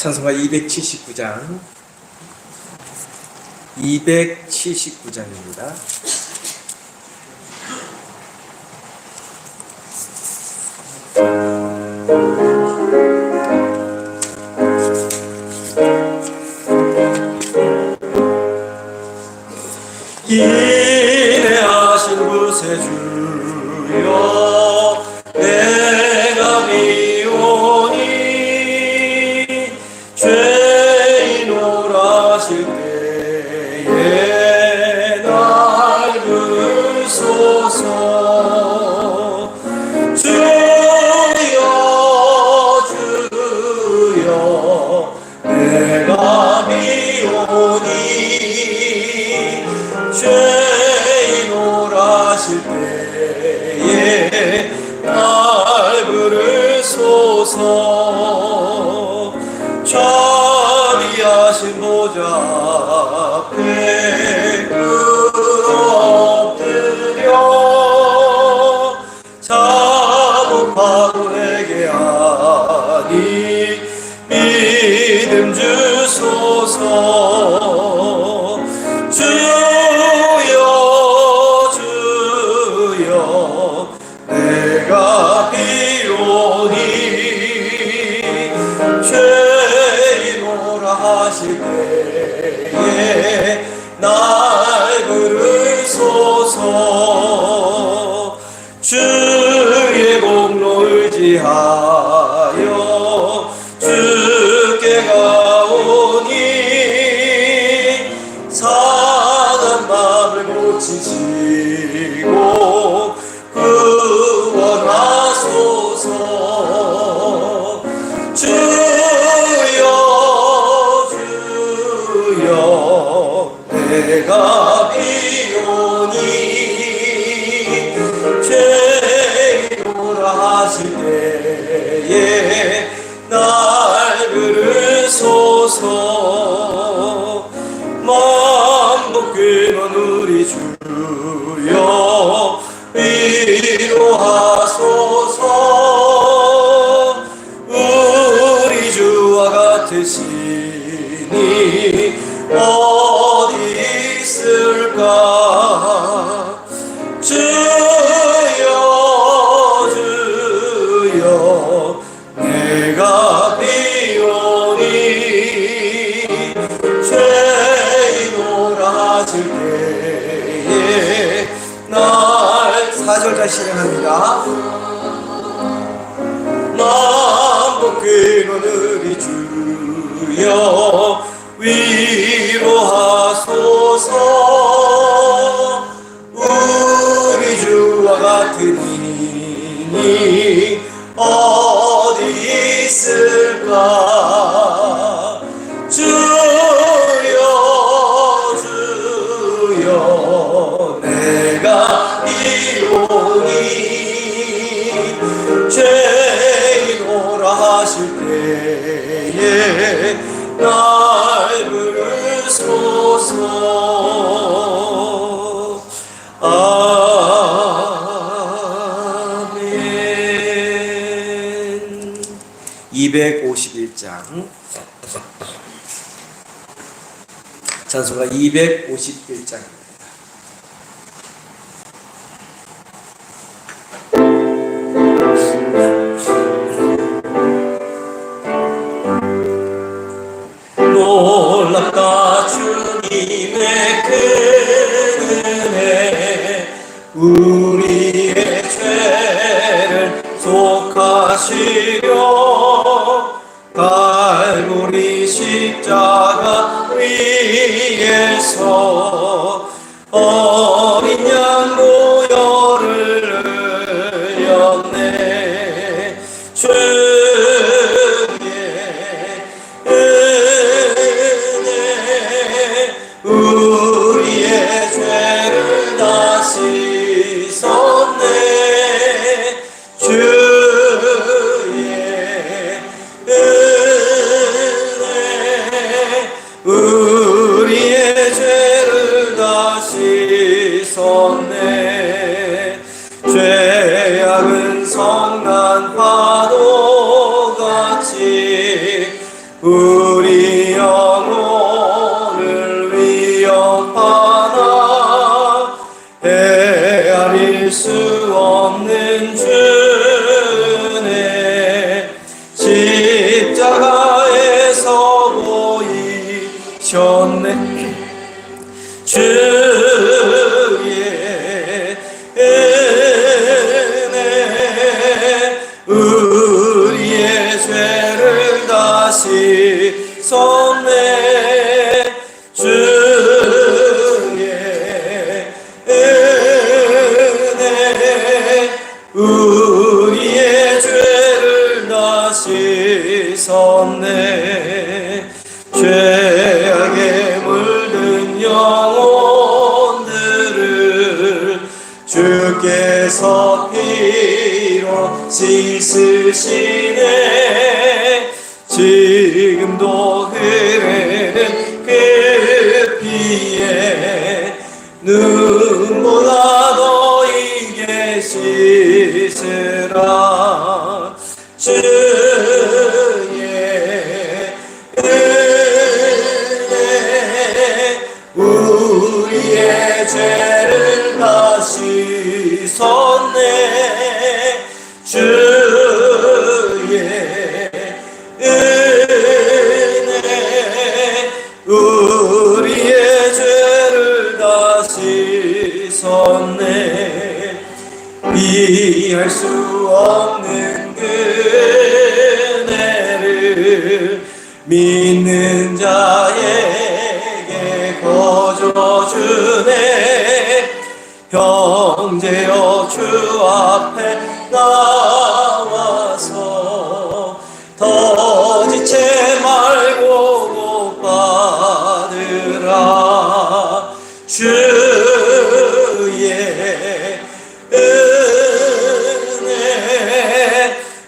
찬송가 279장 279장입니다. 인내하신 구세주여 내가 미오니 죄인 오라실 때에 날 부르소서. 주여 주여 내가 미오니 죄인 오라실 때에 날 부르소서. 자비하신 보좌 앞에 엎드려 자복하고 내게 하니 믿음 주소서. 주여 주여 내가 비오니 죄인 오라 하실 때에 날 부르소서. 주의 공로 의지하여 주께 가오니 상한 마음을 고치시고 구원하소서. 주여 주여 내가 비오니 죄인 오라 하실 때에 날 부르소서. 만복 근원 우리 주여 위로하소서. 우리 주와 같으시니 어디 있을까. 주여 주여 내가 비오니 죄인 오라 하실 때에 날 4절까지 실행합니다. 만복 근원 우리 주여 위로하소서. 우리 주와 같은 이니 어디 있을까. 주여 주여 내가 비오니 죄인 오라 하실 때에 날 부르소서. 아멘. 251장 찬송가 251장입니다. 놀랍다 주님의 큰 은혜 우리의 죄를 속하시려 갈보리 십자가 위에서 어린 양 보혈을 흘렸네. 우리의 죄를 다 씻었네. 주의 은혜 우리의 죄를 다 씻었네. 우리 영혼을 위협하나 헤아릴 수 없는 주네 십자가에서 보이셨네 주의 은혜 우리의 죄를 다시 쏟네 주의 은혜 우리의 죄를 다시 쏟네 죄악에 물든 영혼들을 주께서 피로 씻으시네 지금도 흐르는 그 피에 눈보다도 이게 씻으라 주의 은혜 우리의 죄를 다시 쏟네 주의 은혜 우리의 죄를 다시 쏟네 이해할 수 없는 그네를 믿는 자에게 거저주네 형제여 주 앞에 나와서 더 지체 말고 복 받으라 주의 은혜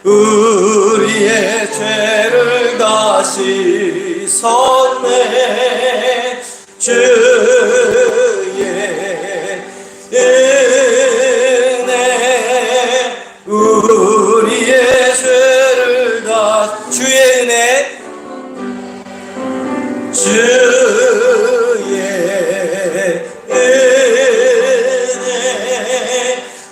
우리의 죄를 다시 쏟네 주의 은혜 우리의 죄를 다 주의 은혜 주의 은혜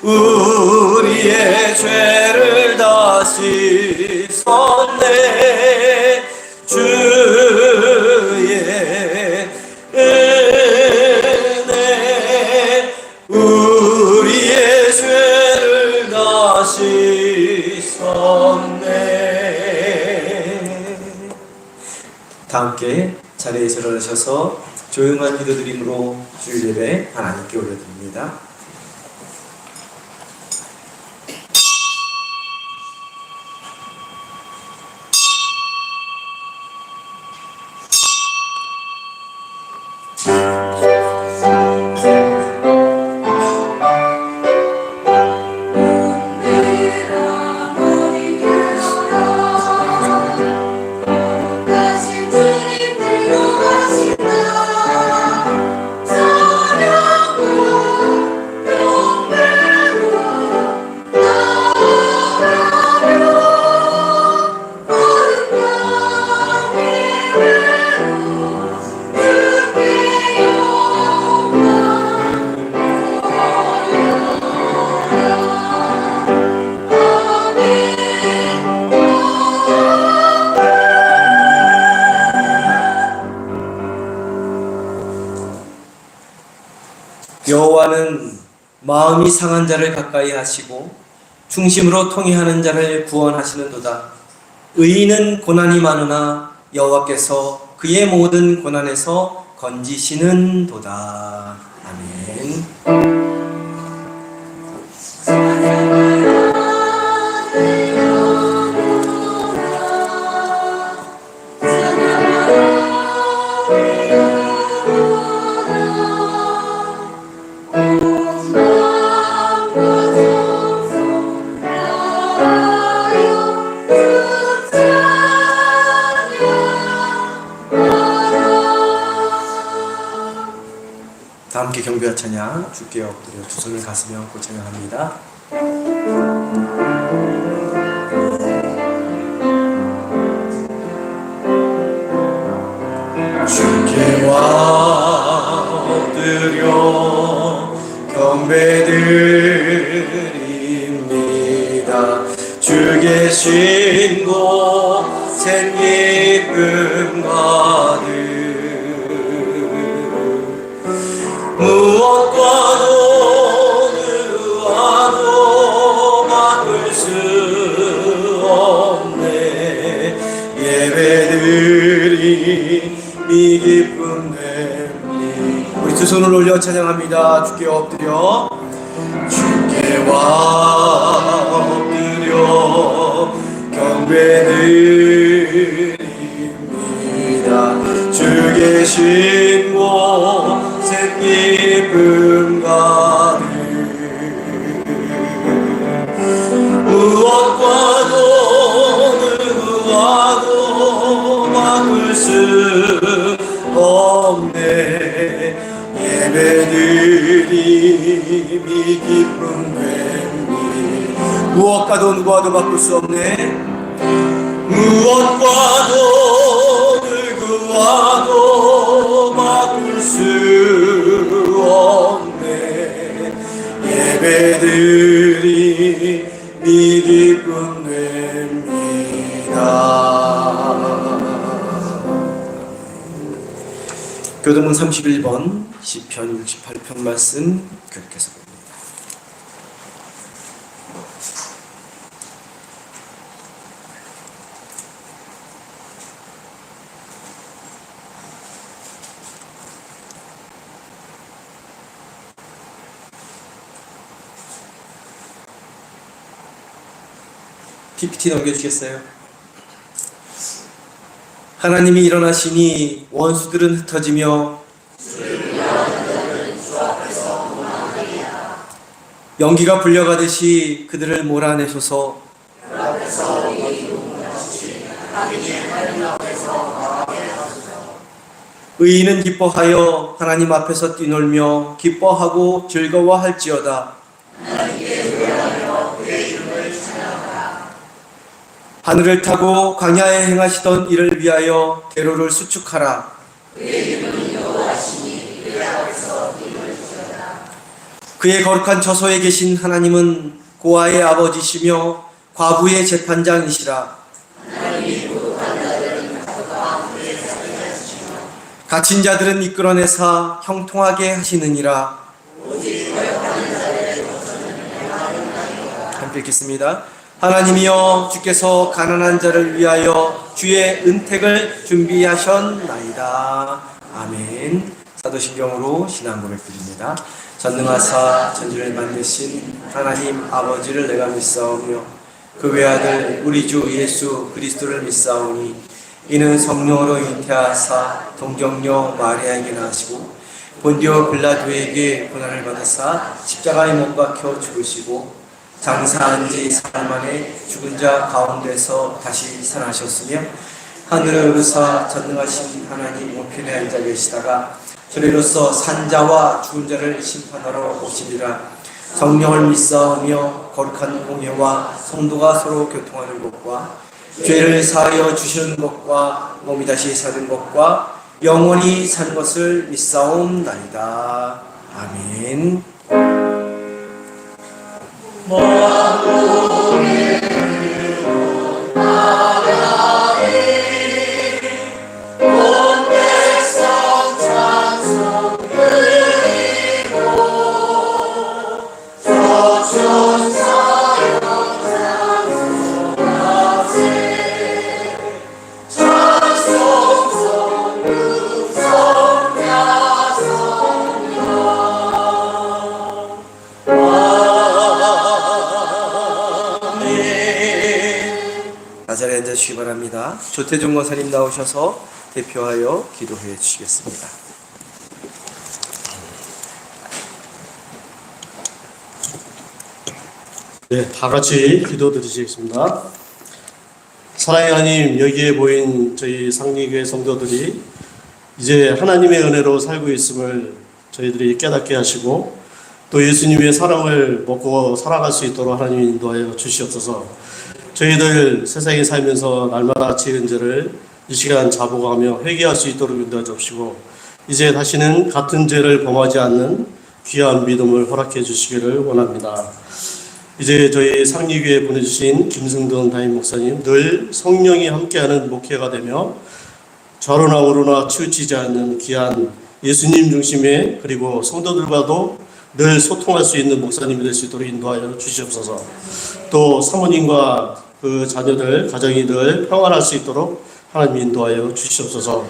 우리의 죄를 다시 쏟네 주의 은혜 우리의 죄를 다시 쏟네. 다 함께 자리에 일어나셔서 조용한 기도드림으로 주일 예배 하나님께 올려드립니다. 여호와는 마음이 상한 자를 가까이 하시고 중심으로 통회하는 자를 구원하시는도다. 의인은 고난이 많으나 여호와께서 그의 모든 고난에서 건지시는도다. 아멘. 다 함께 경배와 찬양 주께 엎드려 두 손을 가슴에 얹고 찬양합니다. 주께 와 엎드려 경배드립니다. 주 계신 곳엔 기쁨 가득 무엇과도 누구와도 바꿀 수 없네. 예배드리 이 기쁨 됨니. 우리 두 손을 올려 찬양합니다. 주께 엎드려 주께 와 엎드려 경배드립니다. 주 계신 곳엔 기쁨 가득 무엇과도 누구와도 바꿀 수 없네. 예배드림이 기쁨 됨니. 무엇과도 누구와도 바꿀 수 없네. 무엇과도 누구와도 바꿀 수 없네. 예배드림이 기쁨 됩니다. 교동문 31번 시편 68편 말씀 교육해서 봅니다. PPT 넘겨주겠어요? 하나님이 일어나시니 원수들은 흩어지며 연기가 불려가듯이 그들을 몰아내소서. 의인은 기뻐하여 하나님 앞에서 뛰놀며 기뻐하고 즐거워할지어다. 하늘을 타고 광야에 행하시던 이를 위하여 대로를 수축하라. 그의 거룩한 처소에 계신 하나님은 고아의 아버지시며 과부의 재판장이시라. 갇힌 자들은 이끌어내사 형통하게 하시느니라. 함께 읽겠습니다. 하나님이여 주께서 가난한 자를 위하여 주의 은택을 준비하셨나이다. 아멘. 사도신경으로 신앙 고백드립니다. 전능하사 천지를 만드신 하나님 아버지를 내가 믿사오며 그 외아들 우리 주 예수 그리스도를 믿사오니 이는 성령으로 잉태하사 동정녀 마리아에게 나시고 본디오 빌라도에게 고난을 받으사 십자가에 못 박혀 죽으시고 장사한 지 사흘 만에 죽은 자 가운데서 다시 살아나셨으며 하늘을 오르사 전능하신 하나님 우편에 앉아 계시다가 저리로서 산자와 죽은 자를 심판하러 오시리라. 성령을 믿사오며 거룩한 공예와 성도가 서로 교통하는 것과 죄를 사하여 주시는 것과 몸이 다시 사는 것과 영원히 산 것을 믿사옵나이다. 아멘. 자리에 앉아주시기 바랍니다. 조태종 권사님 나오셔서 대표하여 기도해 주시겠습니다. 네, 다 같이 기도드리시겠습니다. 사랑의 하나님, 여기에 보인 저희 상리교회 성도들이 이제 하나님의 은혜로 살고 있음을 저희들이 깨닫게 하시고 또 예수님의 사랑을 먹고 살아갈 수 있도록 하나님이 인도하여 주시옵소서. 저희들 세상에 살면서 날마다 지은 죄를 이 시간 자복하며 회개할 수 있도록 인도해 주시고 이제 다시는 같은 죄를 범하지 않는 귀한 믿음을 허락해 주시기를 원합니다. 이제 저희 상리교회 보내주신 김승돈 담임 목사님 늘 성령이 함께하는 목회가 되며 좌로나 우로나 치우치지 않는 귀한 예수님 중심의 그리고 성도들과도 늘 소통할 수 있는 목사님이 될 수 있도록 인도하여 주시옵소서. 또 사모님과 그 자녀들, 가정이 늘 평안할 수 있도록 하나님 인도하여 주시옵소서.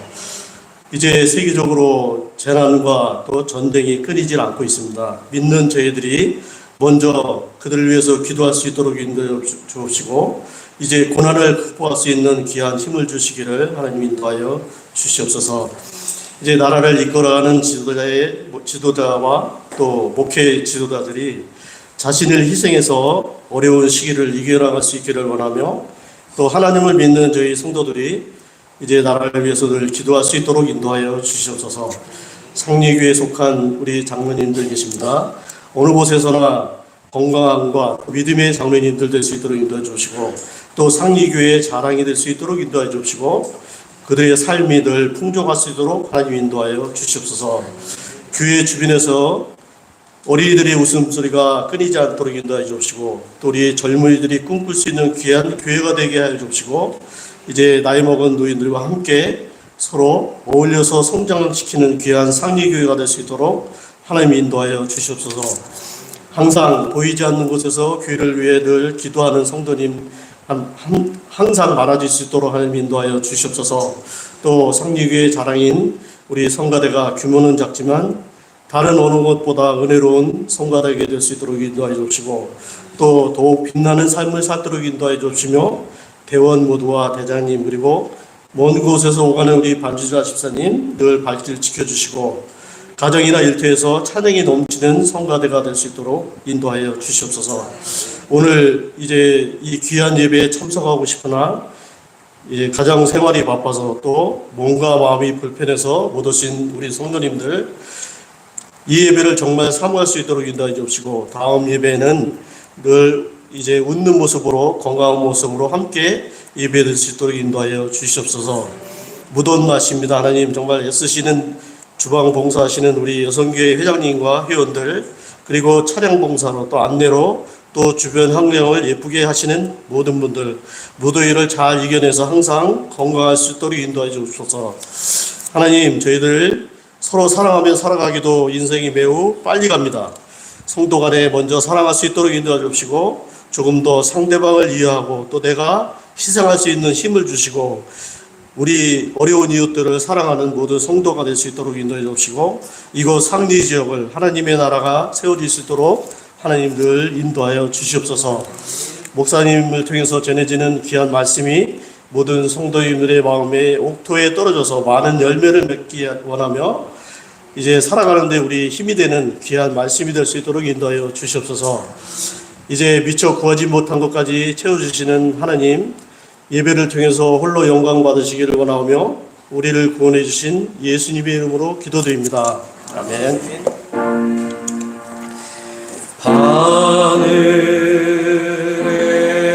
이제 세계적으로 재난과 또 전쟁이 끊이질 않고 있습니다. 믿는 저희들이 먼저 그들을 위해서 기도할 수 있도록 인도해 주옵시고 이제 고난을 극복할 수 있는 귀한 힘을 주시기를 하나님 인도하여 주시옵소서. 이제 나라를 이끌어가는 지도자와 또 목회 지도자들이 자신을 희생해서 어려운 시기를 이겨나갈 수 있기를 원하며 또 하나님을 믿는 저희 성도들이 이제 나라를 위해서 늘 기도할 수 있도록 인도하여 주시옵소서. 상리교회에 속한 우리 장로님들 계십니다. 어느 곳에서나 건강함과 믿음의 장로님들 될 수 있도록 인도해 주시고 또 상리교회의 자랑이 될 수 있도록 인도해 주시고 그들의 삶이 늘 풍족할 수 있도록 하나님 인도하여 주시옵소서. 교회 주변에서 어린이들의 웃음소리가 끊이지 않도록 인도해 주시고 또 우리 젊은이들이 꿈꿀 수 있는 귀한 교회가 되게 하여 주시고 이제 나이 먹은 노인들과 함께 서로 어울려서 성장시키는 귀한 상리교회가 될 수 있도록 하나님 인도하여 주시옵소서. 항상 보이지 않는 곳에서 교회를 위해 늘 기도하는 성도님 항상 많아질 수 있도록 하나님 인도하여 주시옵소서. 또 상리교회의 자랑인 우리 성가대가 규모는 작지만 다른 어느 것보다 은혜로운 성가대가 될 수 있도록 인도하여 주시고 또 더욱 빛나는 삶을 살도록 인도하여 주시며 대원 모두와 대장님 그리고 먼 곳에서 오가는 우리 반주자 집사님 늘 발길 지켜주시고 가정이나 일터에서 찬양이 넘치는 성가대가 될 수 있도록 인도하여 주시옵소서. 오늘 이제 이 귀한 예배에 참석하고 싶으나 이제 가정 생활이 바빠서 또 몸과 마음이 불편해서 못 오신 우리 성도님들 이 예배를 정말 사모할 수 있도록 인도해 주시고 다음 예배는 늘 이제 웃는 모습으로 건강한 모습으로 함께 예배될 수 있도록 인도하여 주시옵소서. 무더운 날씨입니다. 하나님 정말 애쓰시는 주방 봉사하시는 우리 여성교회 회장님과 회원들 그리고 차량 봉사로 또 안내로 또 주변 환경을 예쁘게 하시는 모든 분들 무더위를 잘 이겨내서 항상 건강할 수 있도록 인도해 주옵소서. 하나님 저희들 서로 사랑하며 살아가기도 인생이 매우 빨리 갑니다. 성도 간에 먼저 사랑할 수 있도록 인도해 주시고 조금 더 상대방을 이해하고 또 내가 희생할 수 있는 힘을 주시고 우리 어려운 이웃들을 사랑하는 모든 성도가 될 수 있도록 인도해 주시고 이곳 상리 지역을 하나님의 나라가 세워질 수 있도록 하나님 늘 인도하여 주시옵소서. 목사님을 통해서 전해지는 귀한 말씀이 모든 성도님들의 마음에 옥토에 떨어져서 많은 열매를 맺기 원하며 이제 살아가는데 우리 힘이 되는 귀한 말씀이 될 수 있도록 인도하여 주시옵소서. 이제 미처 구하지 못한 것까지 채워주시는 하나님 예배를 통해서 홀로 영광 받으시기를 원하며 우리를 구원해 주신 예수님의 이름으로 기도드립니다. 아멘.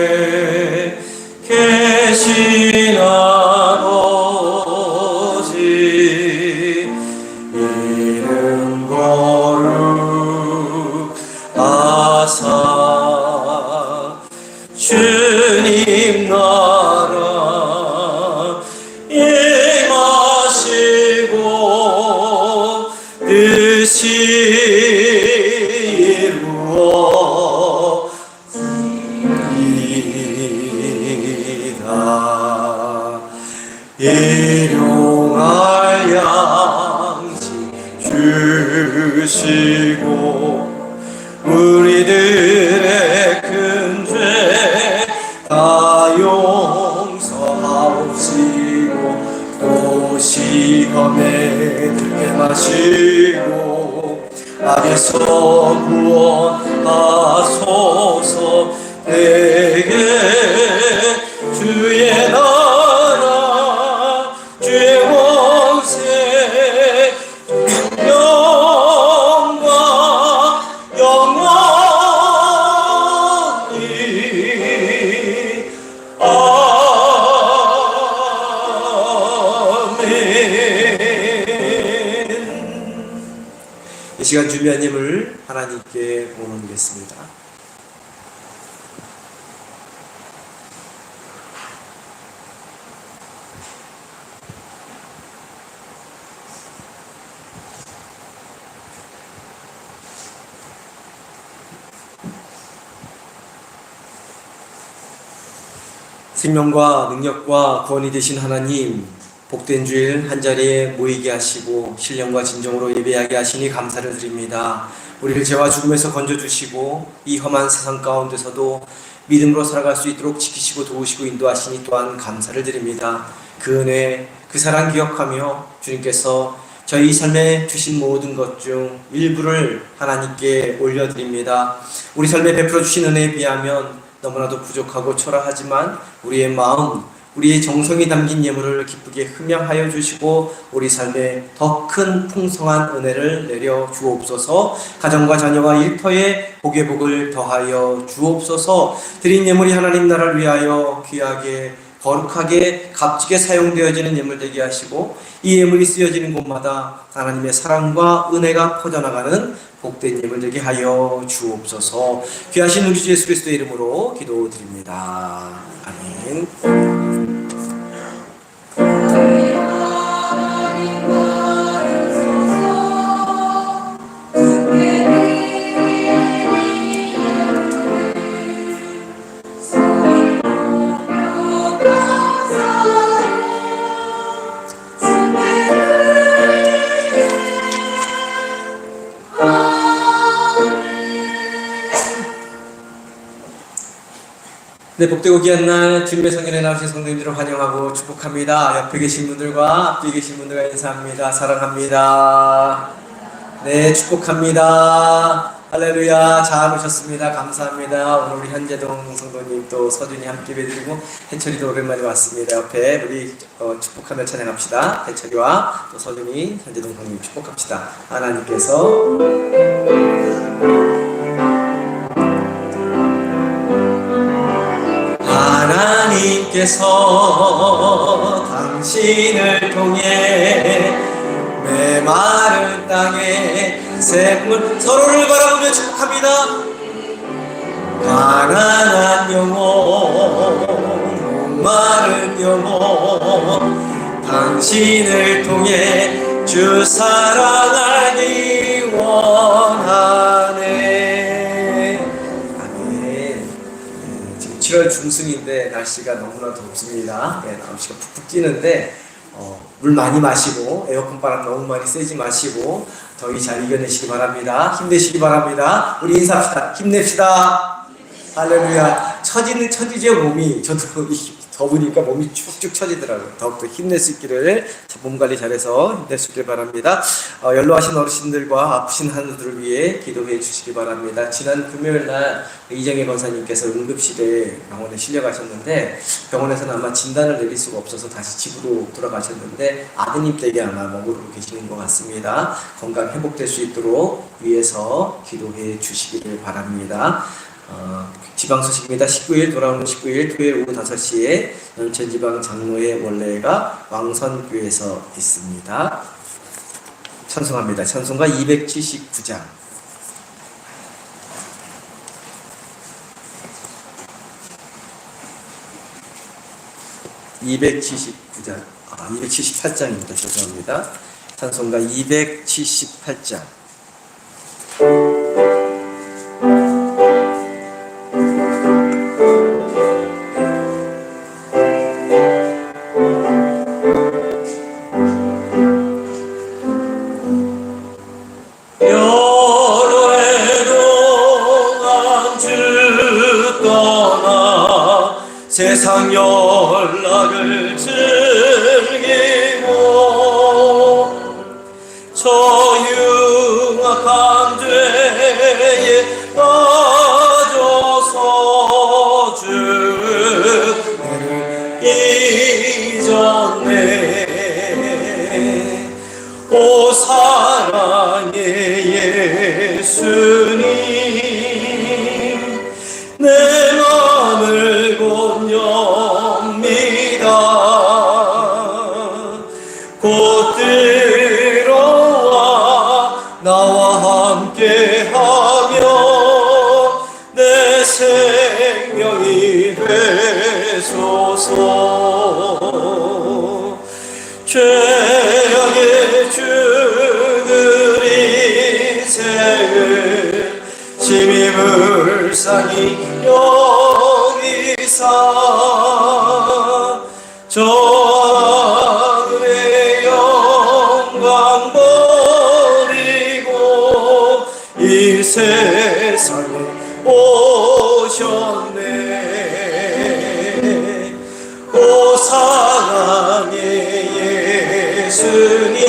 하늘에 계신 아버지 이름 거룩하사 주님 나라 임하시고 뜻이 일용할 양식 주시고 우리들의 큰 죄 다 용서하시고 또 시험에 들게 마시고 악에서 구원하소서. 내게 주의 나라 주의 권세 영광 영원히 아멘. 이 시간 준비한 예물 하나님께 보내드리겠습니다. 생명과 능력과 구원이 되신 하나님, 복된 주일 한자리에 모이게 하시고 신령과 진정으로 예배하게 하시니 감사를 드립니다. 우리를 죄와 죽음에서 건져주시고 이 험한 세상 가운데서도 믿음으로 살아갈 수 있도록 지키시고 도우시고 인도하시니 또한 감사를 드립니다. 그 은혜, 그 사랑 기억하며 주님께서 저희 삶에 주신 모든 것 중 일부를 하나님께 올려드립니다. 우리 삶에 베풀어 주신 은혜에 비하면 너무나도 부족하고 초라하지만 우리의 마음, 우리의 정성이 담긴 예물을 기쁘게 흠양하여 주시고 우리 삶에 더 큰 풍성한 은혜를 내려 주옵소서. 가정과 자녀와 일터에 복의 복을 더하여 주옵소서. 드린 예물이 하나님 나라를 위하여 귀하게 거룩하게 값지게 사용되어지는 예물 되게 하시고 이 예물이 쓰여지는 곳마다 하나님의 사랑과 은혜가 퍼져나가는 복된 예물 되게 하여 주옵소서. 귀하신 우리 주 예수 그리스도의 이름으로 기도드립니다. 아멘. 네, 복되고 귀한 날 주님의 성전에 나오신 성도님들을 환영하고 축복합니다. 옆에 계신 분들과 앞뒤에 계신 분들과 인사합니다. 사랑합니다. 네, 축복합니다. 할렐루야. 잘 오셨습니다. 감사합니다. 오늘 우리 현재동 성도님 또 서준이 함께 예배드리고 해철이도 오랜만에 왔습니다. 옆에 우리 축복하며 찬양합시다. 해철이와 또 서준이 현재동 성도님 축복합시다. 하나님께서 당신을 통해 메마른 땅에 샘물 서로를 바라보며 축복합니다. 가난한 영혼 목마른 영혼 당신을 통해 주 사랑하기 원하네. 아멘. 지금 7월 중순인데 날씨가 너무나 덥습니다. 날씨가 푹푹 뛰는데 물 많이 마시고 에어컨 바람 너무 많이 쐬지 마시고 더위 잘 이겨내시기 바랍니다. 힘내시기 바랍니다. 우리 인사합시다. 힘냅시다. 할렐루야. 처지는 처지죠. 몸이 저도 더우니까 몸이 축축 처지더라고요. 더욱더 힘낼 수 있기를 몸 관리 잘해서 힘낼 수 있길 바랍니다. 연로하신 어르신들과 아프신 한우들을 위해 기도해 주시기 바랍니다. 지난 금요일날 이정혜 권사님께서 응급실에 병원에 실려가셨는데 병원에서는 아마 진단을 내릴 수가 없어서 다시 집으로 돌아가셨는데 아드님 댁에 아마 머무르고 계시는 것 같습니다. 건강 회복될 수 있도록 위해서 기도해 주시기를 바랍니다. 지방 소식입니다. 19일 돌아오는 19일 토요일 오후 5시에 연천지방 장로회 원래가 왕선교에서 있습니다. 찬송합니다. 찬송가 279장. 279장. 278장입니다. 죄송합니다. 찬송가 278장. 세상 연락을 즐기고 저 흉악한 죄에 빠져서 주를 잊었네. 오 사랑의 예수님 내 맘을 곧 엽니다. 곧 들어와 나와 함께하며 내 생명이 되소서. 죄악의 죽을 인생을 심히 불쌍히 여기사 저 하늘의 영광 버리고 이 세상에 오셨네. 오 사랑의 예수님,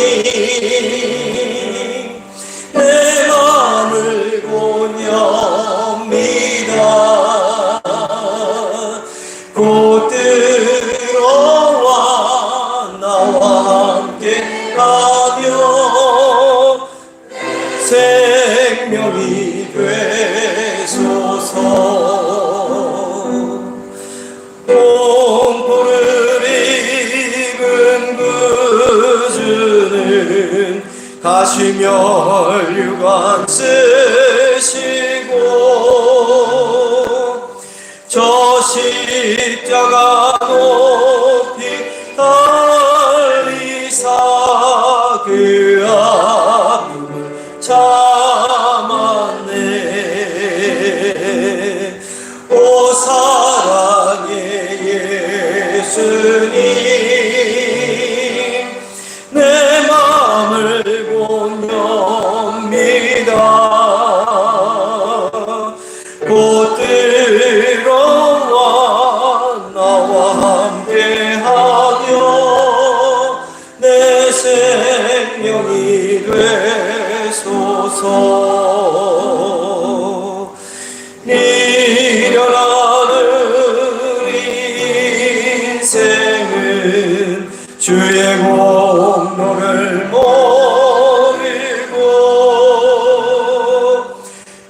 내 맘을 고뇽니다. 곧 들어와 나와 함께하며 생명이 되소서. 공포를 입은 구주는 가시며 혈관 쓰시고 저 십자가 높이 달리사 그 아픔을 참았네. 오 사랑의 예수님, 내 맘을 고뇽니다. 곧 들어와 나와 함께하며 내 생명이 되소서. 미련한 인생은 주의 공로를 모르고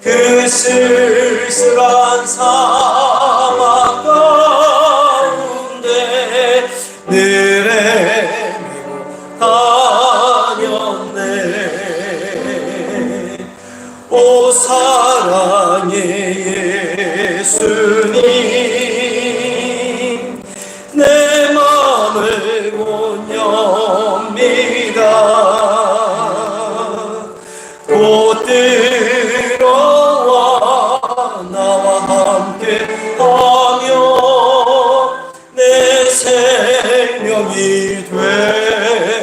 그 쓸쓸한 사막 가운데 늘 헤매고 다녔네. 오 사랑의 예수님, 내 맘을 고뇽니다. 곧 들어와 나와 함께하며 내 생명이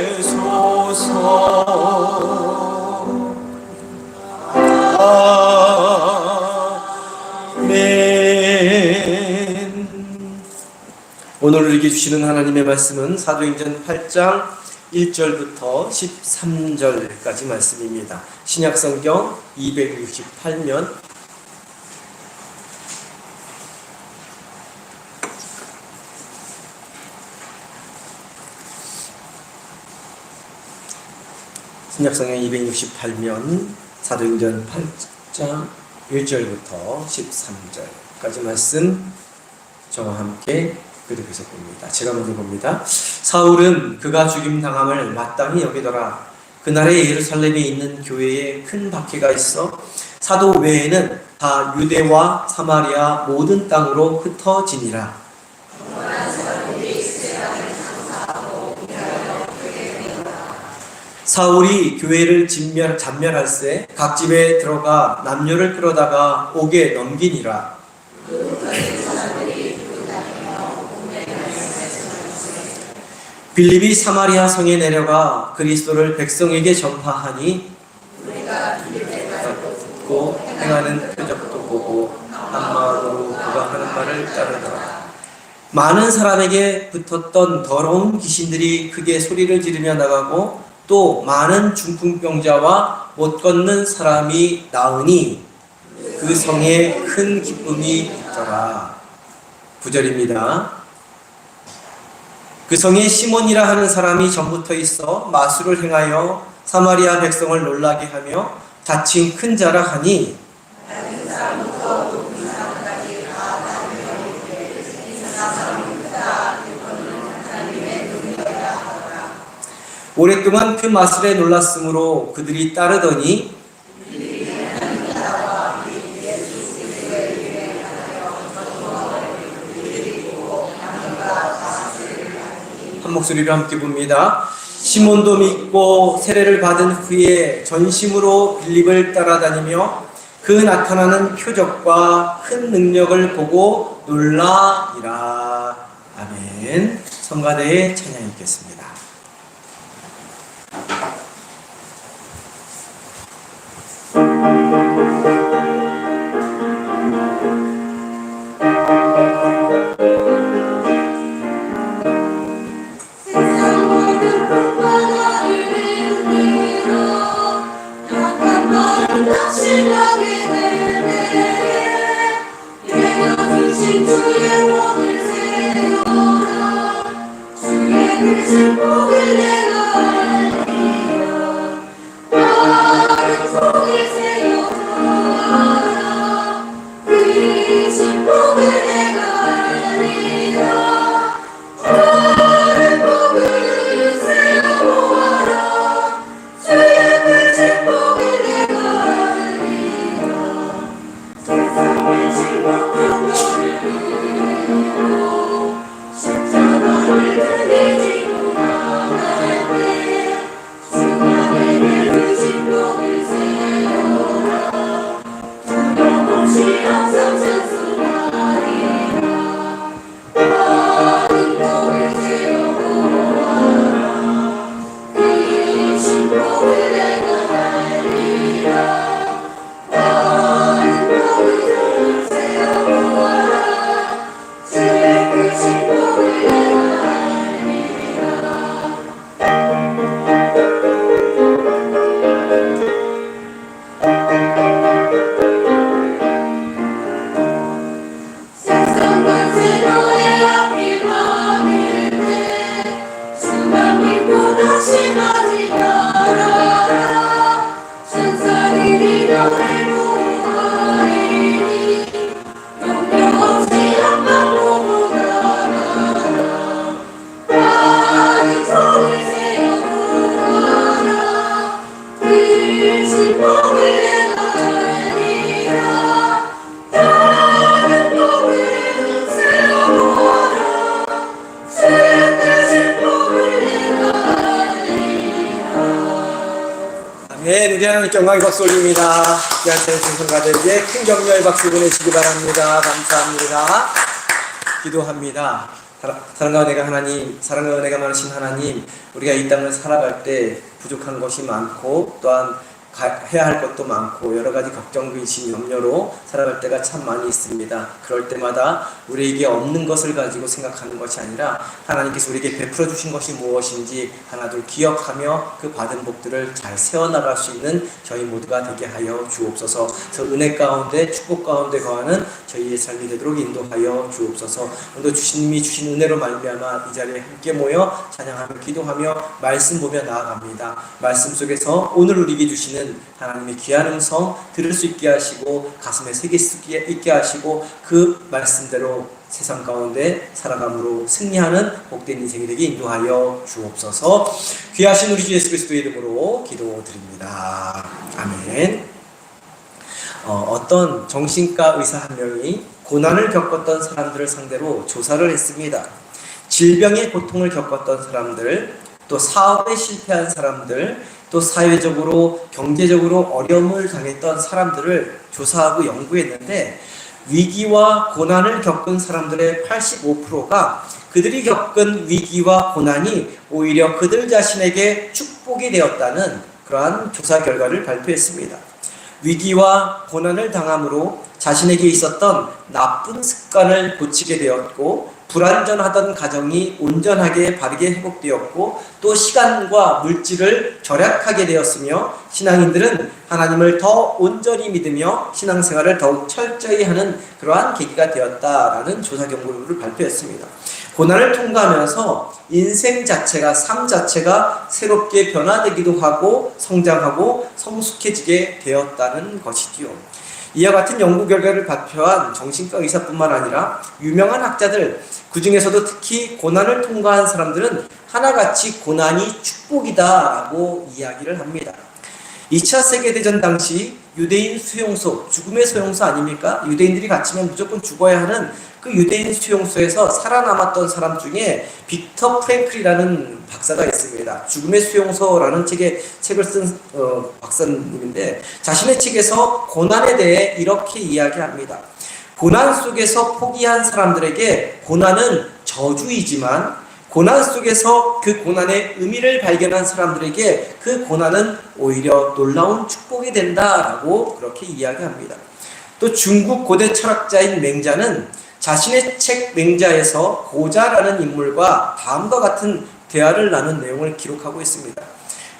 되소서. 아멘. 오늘 우리에게 주시는 하나님의 말씀은 사도행전 8장 1절부터 13절까지 말씀입니다. 신약성경 268면 신약성경 268면 사도행전 8장 1절부터 13절까지 말씀 저와 함께 교독해서 봅니다. 제가 먼저 봅니다. 사울은 그가 죽임당함을 마땅히 여기더라. 그날에 예루살렘에 있는 교회에 큰 박해가 있어 사도 외에는 다 유대와 사마리아 모든 땅으로 흩어지니라. 사울이 교회를 잔멸할세 각 집에 들어가 남녀를 끌어다가 옥에 넘기니라. 빌립이 사마리아 성에 내려가 그리스도를 백성에게 전파하니 듣고 행하는 표적도 보고 한 마음으로 그가 하는 말을 따르더라. 많은 사람에게 붙었던 더러운 귀신들이 크게 소리를 지르며 나가고 또 많은 중풍병자와 못 걷는 사람이 나으니 그 성에 큰 기쁨이 있더라. 9절입니다. 그 성에 시몬이라 하는 사람이 전부터 있어 마술을 행하여 사마리아 백성을 놀라게 하며 자칭 큰 자라 하니 오랫동안 그 마술에 놀랐으므로 그들이 따르더니 한 목소리로 함께 봅니다. 시몬도 믿고 세례를 받은 후에 전심으로 빌립을 따라다니며 그 나타나는 표적과 큰 능력을 보고 놀라니라. 아멘. 성가대의 찬양 읽겠습니다. 네, 우리 하나님 영광의 박수 올립니다. 귀한 성가들에게 큰 격려의 박수 보내시기 바랍니다. 감사합니다. 기도합니다. 사랑과 은혜가 하나님, 사랑과 은혜가 많으신 하나님, 우리가 이 땅을 살아갈 때 부족한 것이 많고 또한 해야 할 것도 많고 여러 가지 걱정, 근심, 염려로 살아갈 때가 참 많이 있습니다. 그럴 때마다 우리에게 없는 것을 가지고 생각하는 것이 아니라 하나님께서 우리에게 베풀어 주신 것이 무엇인지 하나둘 기억하며 그 받은 복들을 잘 세워나갈 수 있는 저희 모두가 되게 하여 주옵소서. 그래서 은혜 가운데 축복 가운데 거하는 저희의 삶이 되도록 인도하여 주옵소서. 오늘 주님이 주신 은혜로 말미암아 이 자리에 함께 모여 찬양하며 기도하며 말씀 보며 나아갑니다. 말씀 속에서 오늘 우리에게 주시는 하나님의 귀한 음성 들을 수 있게 하시고 가슴에 새길 수 있게 하시고 그 말씀대로 세상 가운데 살아감으로 승리하는 복된 인생이 되게 인도하여 주옵소서. 귀하신 우리 주 예수 그리스도의 이름으로 기도드립니다. 아멘. 어떤 정신과 의사 한 명이 고난을 겪었던 사람들을 상대로 조사를 했습니다. 질병의 고통을 겪었던 사람들, 또 사업에 실패한 사람들, 또 사회적으로 경제적으로 어려움을 당했던 사람들을 조사하고 연구했는데 위기와 고난을 겪은 사람들의 85%가 그들이 겪은 위기와 고난이 오히려 그들 자신에게 축복이 되었다는 그러한 조사 결과를 발표했습니다. 위기와 고난을 당함으로 자신에게 있었던 나쁜 습관을 고치게 되었고 불완전하던 가정이 온전하게 바르게 회복되었고 또 시간과 물질을 절약하게 되었으며 신앙인들은 하나님을 더 온전히 믿으며 신앙생활을 더욱 철저히 하는 그러한 계기가 되었다라는 조사 결과를 발표했습니다. 고난을 통과하면서 인생 자체가, 삶 자체가 새롭게 변화되기도 하고 성장하고 성숙해지게 되었다는 것이지요. 이와 같은 연구 결과를 발표한 정신과 의사뿐만 아니라 유명한 학자들, 그 중에서도 특히 고난을 통과한 사람들은 하나같이 고난이 축복이다라고 이야기를 합니다. 2차 세계대전 당시 유대인 수용소, 죽음의 수용소 아닙니까? 유대인들이 갇히면 무조건 죽어야 하는 그 유대인 수용소에서 살아남았던 사람 중에 빅터 프랭클이라는 박사가 있습니다. 죽음의 수용소라는 책을 쓴 박사님인데, 자신의 책에서 고난에 대해 이렇게 이야기합니다. 고난 속에서 포기한 사람들에게 고난은 저주이지만, 고난 속에서 그 고난의 의미를 발견한 사람들에게 그 고난은 오히려 놀라운 축복이 된다라고 그렇게 이야기합니다. 또 중국 고대 철학자인 맹자는 자신의 책 맹자에서 고자라는 인물과 다음과 같은 대화를 나눈 내용을 기록하고 있습니다.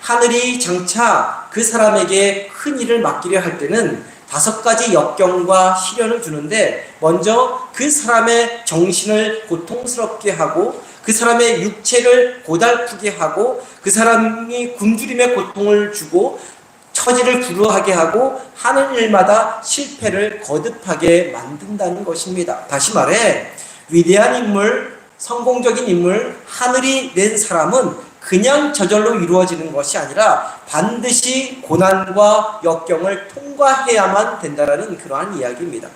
하늘이 장차 그 사람에게 큰 일을 맡기려 할 때는 5가지 역경과 시련을 주는데, 먼저 그 사람의 정신을 고통스럽게 하고 그 사람의 육체를 고달프게 하고 그 사람이 굶주림의 고통을 주고 처지를 불우하게 하고 하는 일마다 실패를 거듭하게 만든다는 것입니다. 다시 말해, 위대한 인물, 성공적인 인물, 하늘이 낸 사람은 그냥 저절로 이루어지는 것이 아니라 반드시 고난과 역경을 통과해야만 된다는 그러한 이야기입니다.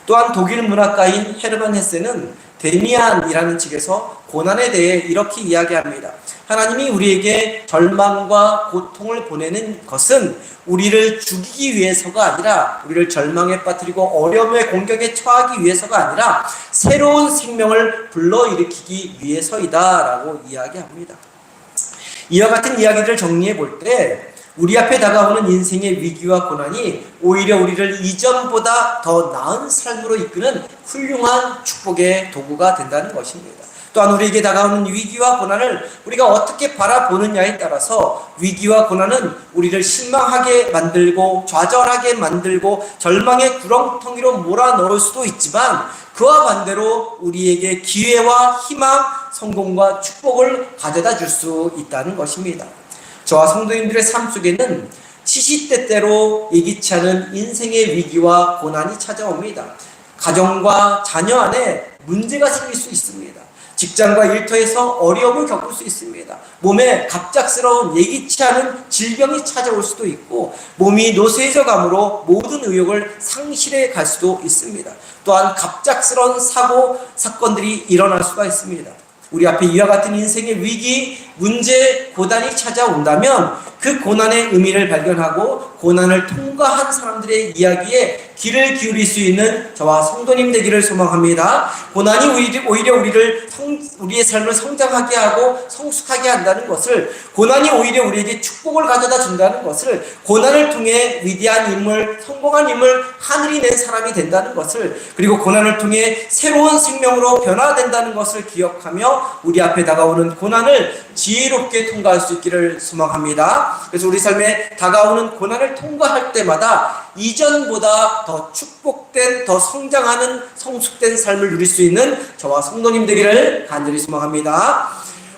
또한 독일 문학가인 헤르만 헤세는 데미안이라는 책에서 고난에 대해 이렇게 이야기합니다. 하나님이 우리에게 절망과 고통을 보내는 것은 우리를 죽이기 위해서가 아니라, 우리를 절망에 빠뜨리고 어려움의 공격에 처하기 위해서가 아니라 새로운 생명을 불러일으키기 위해서이다 라고 이야기합니다. 이와 같은 이야기를 정리해 볼 때 우리 앞에 다가오는 인생의 위기와 고난이 오히려 우리를 이전보다 더 나은 삶으로 이끄는 훌륭한 축복의 도구가 된다는 것입니다. 또한 우리에게 다가오는 위기와 고난을 우리가 어떻게 바라보느냐에 따라서 위기와 고난은 우리를 실망하게 만들고 좌절하게 만들고 절망의 구렁텅이로 몰아넣을 수도 있지만, 그와 반대로 우리에게 기회와 희망, 성공과 축복을 가져다 줄 수 있다는 것입니다. 저와 성도님들의 삶 속에는 시시때때로 예기치 않은 인생의 위기와 고난이 찾아옵니다. 가정과 자녀 안에 문제가 생길 수 있습니다. 직장과 일터에서 어려움을 겪을 수 있습니다. 몸에 갑작스러운 예기치 않은 질병이 찾아올 수도 있고, 몸이 노쇠해져 감으로 모든 의욕을 상실해 갈 수도 있습니다. 또한 갑작스러운 사고, 사건들이 일어날 수가 있습니다. 우리 앞에 이와 같은 인생의 위기, 문제, 고난이 찾아온다면 그 고난의 의미를 발견하고 고난을 통과한 사람들의 이야기에 귀를 기울일 수 있는 저와 성도님 되기를 소망합니다. 고난이 오히려 우리의 삶을 성장하게 하고 성숙하게 한다는 것을, 고난이 오히려 우리에게 축복을 가져다 준다는 것을, 고난을 통해 위대한 인물, 성공한 인물, 하늘이 낸 사람이 된다는 것을, 그리고 고난을 통해 새로운 생명으로 변화된다는 것을 기억하며 우리 앞에 다가오는 고난을 지혜롭게 통과할 수 있기를 소망합니다. 그래서 우리 삶에 다가오는 고난을 통과할 때마다 이전보다 더 축복된, 더 성장하는 성숙된 삶을 누릴 수 있는 저와 성도님 되기를 간절히 소망합니다.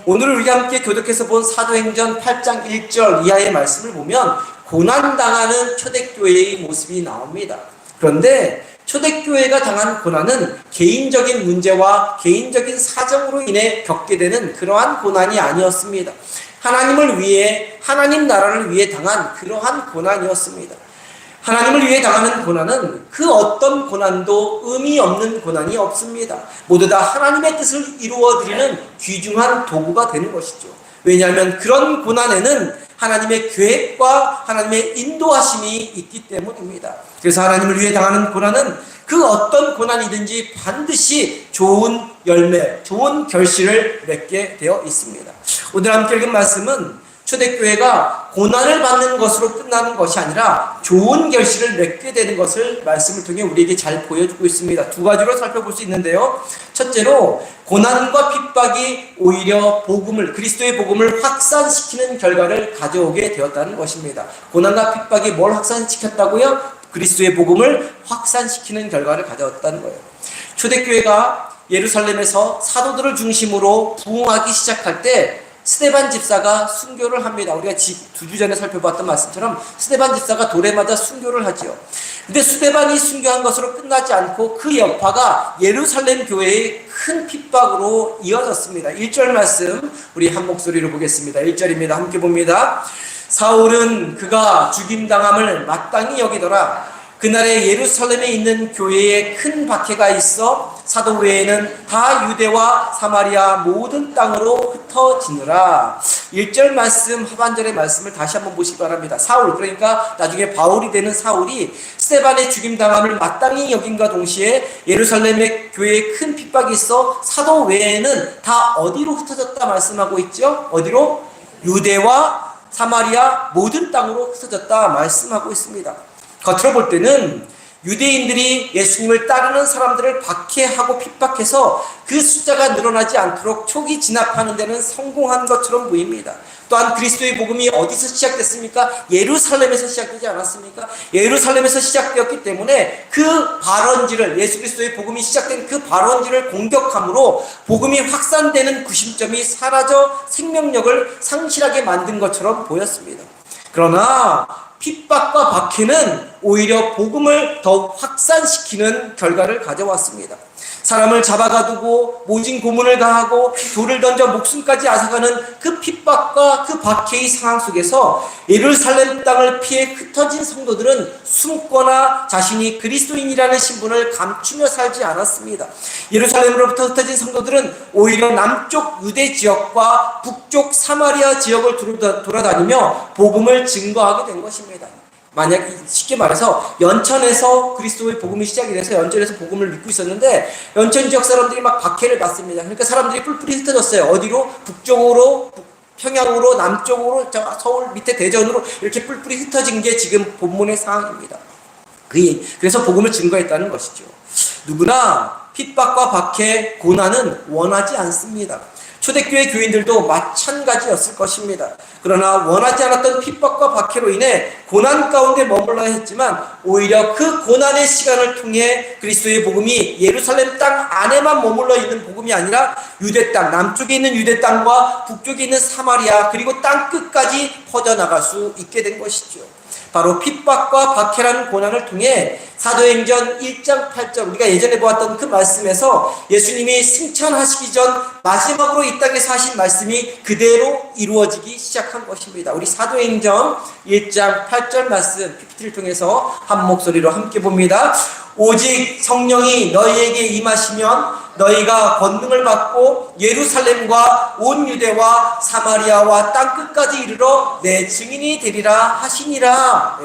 오늘 우리가 함께 교독해서 본 사도행전 8장 1절 이하의 말씀을 보면 고난당하는 초대교회의 모습이 나옵니다. 그런데 초대교회가 당한 고난은 개인적인 문제와 개인적인 사정으로 인해 겪게 되는 그러한 고난이 아니었습니다. 하나님을 위해, 하나님 나라를 위해 당한 그러한 고난이었습니다. 하나님을 위해 당하는 고난은 그 어떤 고난도 의미 없는 고난이 없습니다. 모두 다 하나님의 뜻을 이루어드리는 귀중한 도구가 되는 것이죠. 왜냐하면 그런 고난에는 하나님의 계획과 하나님의 인도하심이 있기 때문입니다. 그래서 하나님을 위해 당하는 고난은 그 어떤 고난이든지 반드시 좋은 열매, 좋은 결실을 맺게 되어 있습니다. 오늘 함께 읽은 말씀은 초대교회가 고난을 받는 것으로 끝나는 것이 아니라 좋은 결실을 맺게 되는 것을 말씀을 통해 우리에게 잘 보여주고 있습니다. 2가지로 살펴볼 수 있는데요. 첫째로, 고난과 핍박이 오히려 복음을, 그리스도의 복음을 확산시키는 결과를 가져오게 되었다는 것입니다. 고난과 핍박이 뭘 확산시켰다고요? 그리스도의 복음을 확산시키는 결과를 가져왔다는 거예요. 초대교회가 예루살렘에서 사도들을 중심으로 부흥하기 시작할 때 스데반 집사가 순교를 합니다. 우리가 두 주 전에 살펴봤던 말씀처럼 스데반 집사가 돌에 맞아 순교를 하지요. 근데 스데반이 순교한 것으로 끝나지 않고 그 여파가 예루살렘 교회의 큰 핍박으로 이어졌습니다. 1절 말씀 우리 한 목소리로 보겠습니다. 1절입니다. 함께 봅니다. 사울은 그가 죽임당함을 마땅히 여기더라. 그날에 예루살렘에 있는 교회에 큰 박해가 있어 사도 외에는 다 유대와 사마리아 모든 땅으로 흩어지느라. 1절 말씀 하반절의 말씀을 다시 한번 보시기 바랍니다. 사울, 그러니까 나중에 바울이 되는 사울이 스데반의 죽임당함을 마땅히 여긴과 동시에 예루살렘의 교회에 큰 핍박이 있어 사도 외에는 다 어디로 흩어졌다 말씀하고 있죠? 어디로? 유대와 사마리아 모든 땅으로 흩어졌다 말씀하고 있습니다. 겉으로 볼 때는 유대인들이 예수님을 따르는 사람들을 박해하고 핍박해서 그 숫자가 늘어나지 않도록 초기 진압하는 데는 성공한 것처럼 보입니다. 또한 그리스도의 복음이 어디서 시작됐습니까? 예루살렘에서 시작되지 않았습니까? 예루살렘에서 시작되었기 때문에 그 발원지를, 예수 그리스도의 복음이 시작된 그 발원지를 공격함으로 복음이 확산되는 구심점이 사라져 생명력을 상실하게 만든 것처럼 보였습니다. 그러나 핍박과 박해는 오히려 복음을 더욱 확산시키는 결과를 가져왔습니다. 사람을 잡아가두고 모진 고문을 가하고 돌을 던져 목숨까지 앗아가는 그 핍박과 그 박해의 상황 속에서 예루살렘 땅을 피해 흩어진 성도들은 숨거나 자신이 그리스도인이라는 신분을 감추며 살지 않았습니다. 예루살렘으로부터 흩어진 성도들은 오히려 남쪽 유대 지역과 북쪽 사마리아 지역을 돌아다니며 복음을 증거하게 된 것입니다. 만약 쉽게 말해서 연천에서 그리스도의 복음이 시작이 돼서 연천에서 복음을 믿고 있었는데 연천 지역 사람들이 막 박해를 받습니다. 그러니까 사람들이 뿔뿔이 흩어졌어요. 어디로? 북쪽으로, 평양으로, 남쪽으로, 서울 밑에 대전으로 이렇게 뿔뿔이 흩어진 게 지금 본문의 상황입니다. 그래서 복음을 증거했다는 것이죠. 누구나 핍박과 박해, 고난은 원하지 않습니다. 초대교회 교인들도 마찬가지였을 것입니다. 그러나 원하지 않았던 핍박과 박해로 인해 고난 가운데 머물러야 했지만 오히려 그 고난의 시간을 통해 그리스도의 복음이 예루살렘 땅 안에만 머물러 있는 복음이 아니라 유대 땅, 남쪽에 있는 유대 땅과 북쪽에 있는 사마리아 그리고 땅 끝까지 퍼져나갈 수 있게 된 것이죠. 바로 핍박과 박해라는 고난을 통해 사도행전 1장 8절 우리가 예전에 보았던 그 말씀에서 예수님이 승천하시기 전 마지막으로 이 땅에서 하신 말씀이 그대로 이루어지기 시작한 것입니다. 우리 사도행전 1장 8절 말씀 PPT를 통해서 한 목소리로 함께 봅니다. 오직 성령이 너희에게 임하시면 너희가 권능을 받고 예루살렘과 온 유대와 사마리아와 땅끝까지 이르러 내 증인이 되리라 하시니라.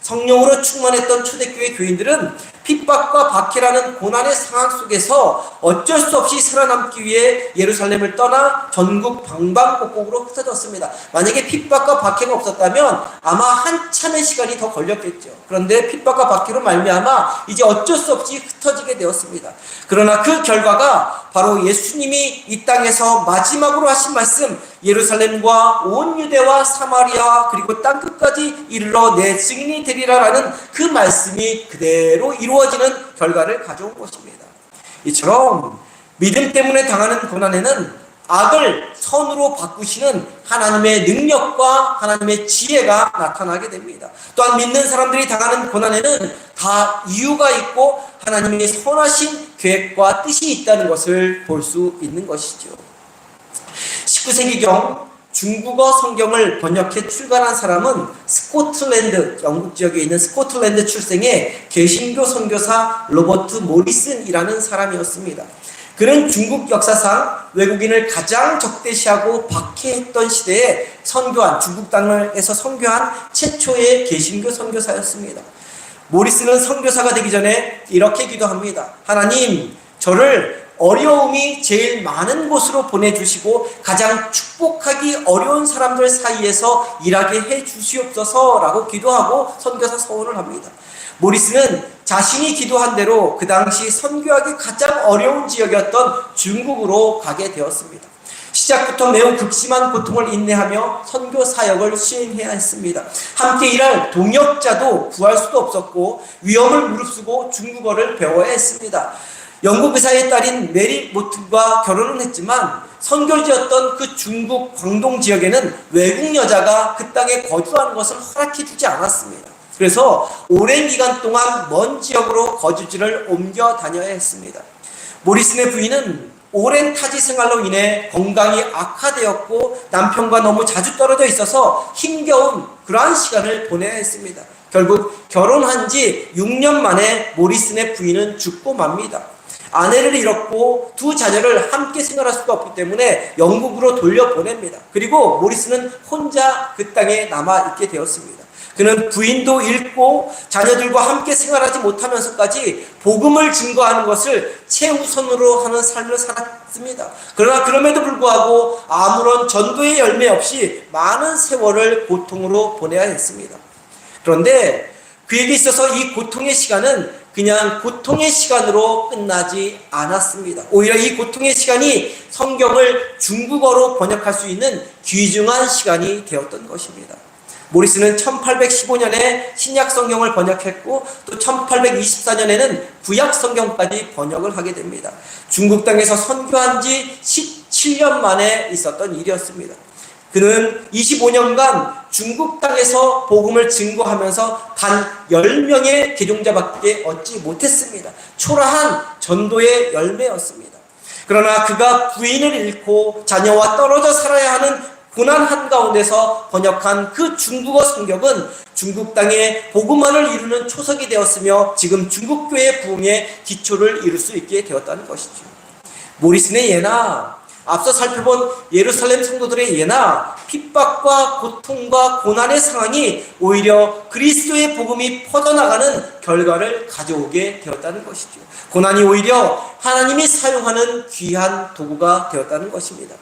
성령으로 충만했던 초대교회 교인들은 핍박과 박해라는 고난의 상황 속에서 어쩔 수 없이 살아남기 위해 예루살렘을 떠나 전국 방방곡곡으로 흩어졌습니다. 만약에 핍박과 박해가 없었다면 아마 한참의 시간이 더 걸렸겠죠. 그런데 핍박과 박해로 말미암아 이제 어쩔 수 없이 흩어지게 되었습니다. 그러나 그 결과가 바로 예수님이 이 땅에서 마지막으로 하신 말씀, 예루살렘과 온 유대와 사마리아 그리고 땅끝까지 이르러 내 증인이 되리라라는 그 말씀이 그대로 이루어지는 결과를 가져온 것입니다. 이처럼 믿음 때문에 당하는 고난에는 악을 선으로 바꾸시는 하나님의 능력과 하나님의 지혜가 나타나게 됩니다. 또한 믿는 사람들이 당하는 고난에는 다 이유가 있고 하나님의 선하신 계획과 뜻이 있다는 것을 볼 수 있는 것이죠. 19세기경 중국어 성경을 번역해 출간한 사람은 스코틀랜드, 영국 지역에 있는 스코틀랜드 출생의 개신교 선교사 로버트 모리슨이라는 사람이었습니다. 그는 중국 역사상 외국인을 가장 적대시하고 박해했던 시대에 선교한, 중국 땅에서 선교한 최초의 개신교 선교사였습니다. 모리슨은 선교사가 되기 전에 이렇게 기도합니다. 하나님, 저를 어려움이 제일 많은 곳으로 보내주시고 가장 축복하기 어려운 사람들 사이에서 일하게 해주시옵소서 라고 기도하고 선교사 서원을 합니다. 모리스는 자신이 기도한 대로 그 당시 선교하기 가장 어려운 지역이었던 중국으로 가게 되었습니다. 시작부터 매우 극심한 고통을 인내하며 선교 사역을 수행해야 했습니다. 함께 일할 동역자도 구할 수도 없었고 위험을 무릅쓰고 중국어를 배워야 했습니다. 영국 의사의 딸인 메리 모튼과 결혼은 했지만 선교지였던 그 중국 광동 지역에는 외국 여자가 그 땅에 거주하는 것을 허락해 주지 않았습니다. 그래서 오랜 기간 동안 먼 지역으로 거주지를 옮겨 다녀야 했습니다. 모리슨의 부인은 오랜 타지 생활로 인해 건강이 악화되었고 남편과 너무 자주 떨어져 있어서 힘겨운 그러한 시간을 보내야 했습니다. 결국 결혼한 지 6년 만에 모리슨의 부인은 죽고 맙니다. 아내를 잃었고 두 자녀를 함께 생활할 수가 없기 때문에 영국으로 돌려보냅니다. 그리고 모리슨은 혼자 그 땅에 남아있게 되었습니다. 그는 부인도 잃고 자녀들과 함께 생활하지 못하면서까지 복음을 증거하는 것을 최우선으로 하는 삶을 살았습니다. 그러나 그럼에도 불구하고 아무런 전도의 열매 없이 많은 세월을 고통으로 보내야 했습니다. 그런데 그에게 있어서 이 고통의 시간은 그냥 고통의 시간으로 끝나지 않았습니다. 오히려 이 고통의 시간이 성경을 중국어로 번역할 수 있는 귀중한 시간이 되었던 것입니다. 모리슨은 1815년에 신약 성경을 번역했고 또 1824년에는 구약 성경까지 번역을 하게 됩니다. 중국 땅에서 선교한 지 17년 만에 있었던 일이었습니다. 그는 25년간 중국 땅에서 복음을 증거하면서 단 10명의 개종자밖에 얻지 못했습니다. 초라한 전도의 열매였습니다. 그러나 그가 부인을 잃고 자녀와 떨어져 살아야 하는 고난 한가운데서 번역한 그 중국어 성경은 중국 땅에 복음화를 이루는 초석이 되었으며 지금 중국교회 부흥의 기초를 이룰 수 있게 되었다는 것이죠. 모리슨의 예나 앞서 살펴본 예루살렘 성도들의 예나 핍박과 고통과 고난의 상황이 오히려 그리스도의 복음이 퍼져나가는 결과를 가져오게 되었다는 것이죠. 고난이 오히려 하나님이 사용하는 귀한 도구가 되었다는 것입니다.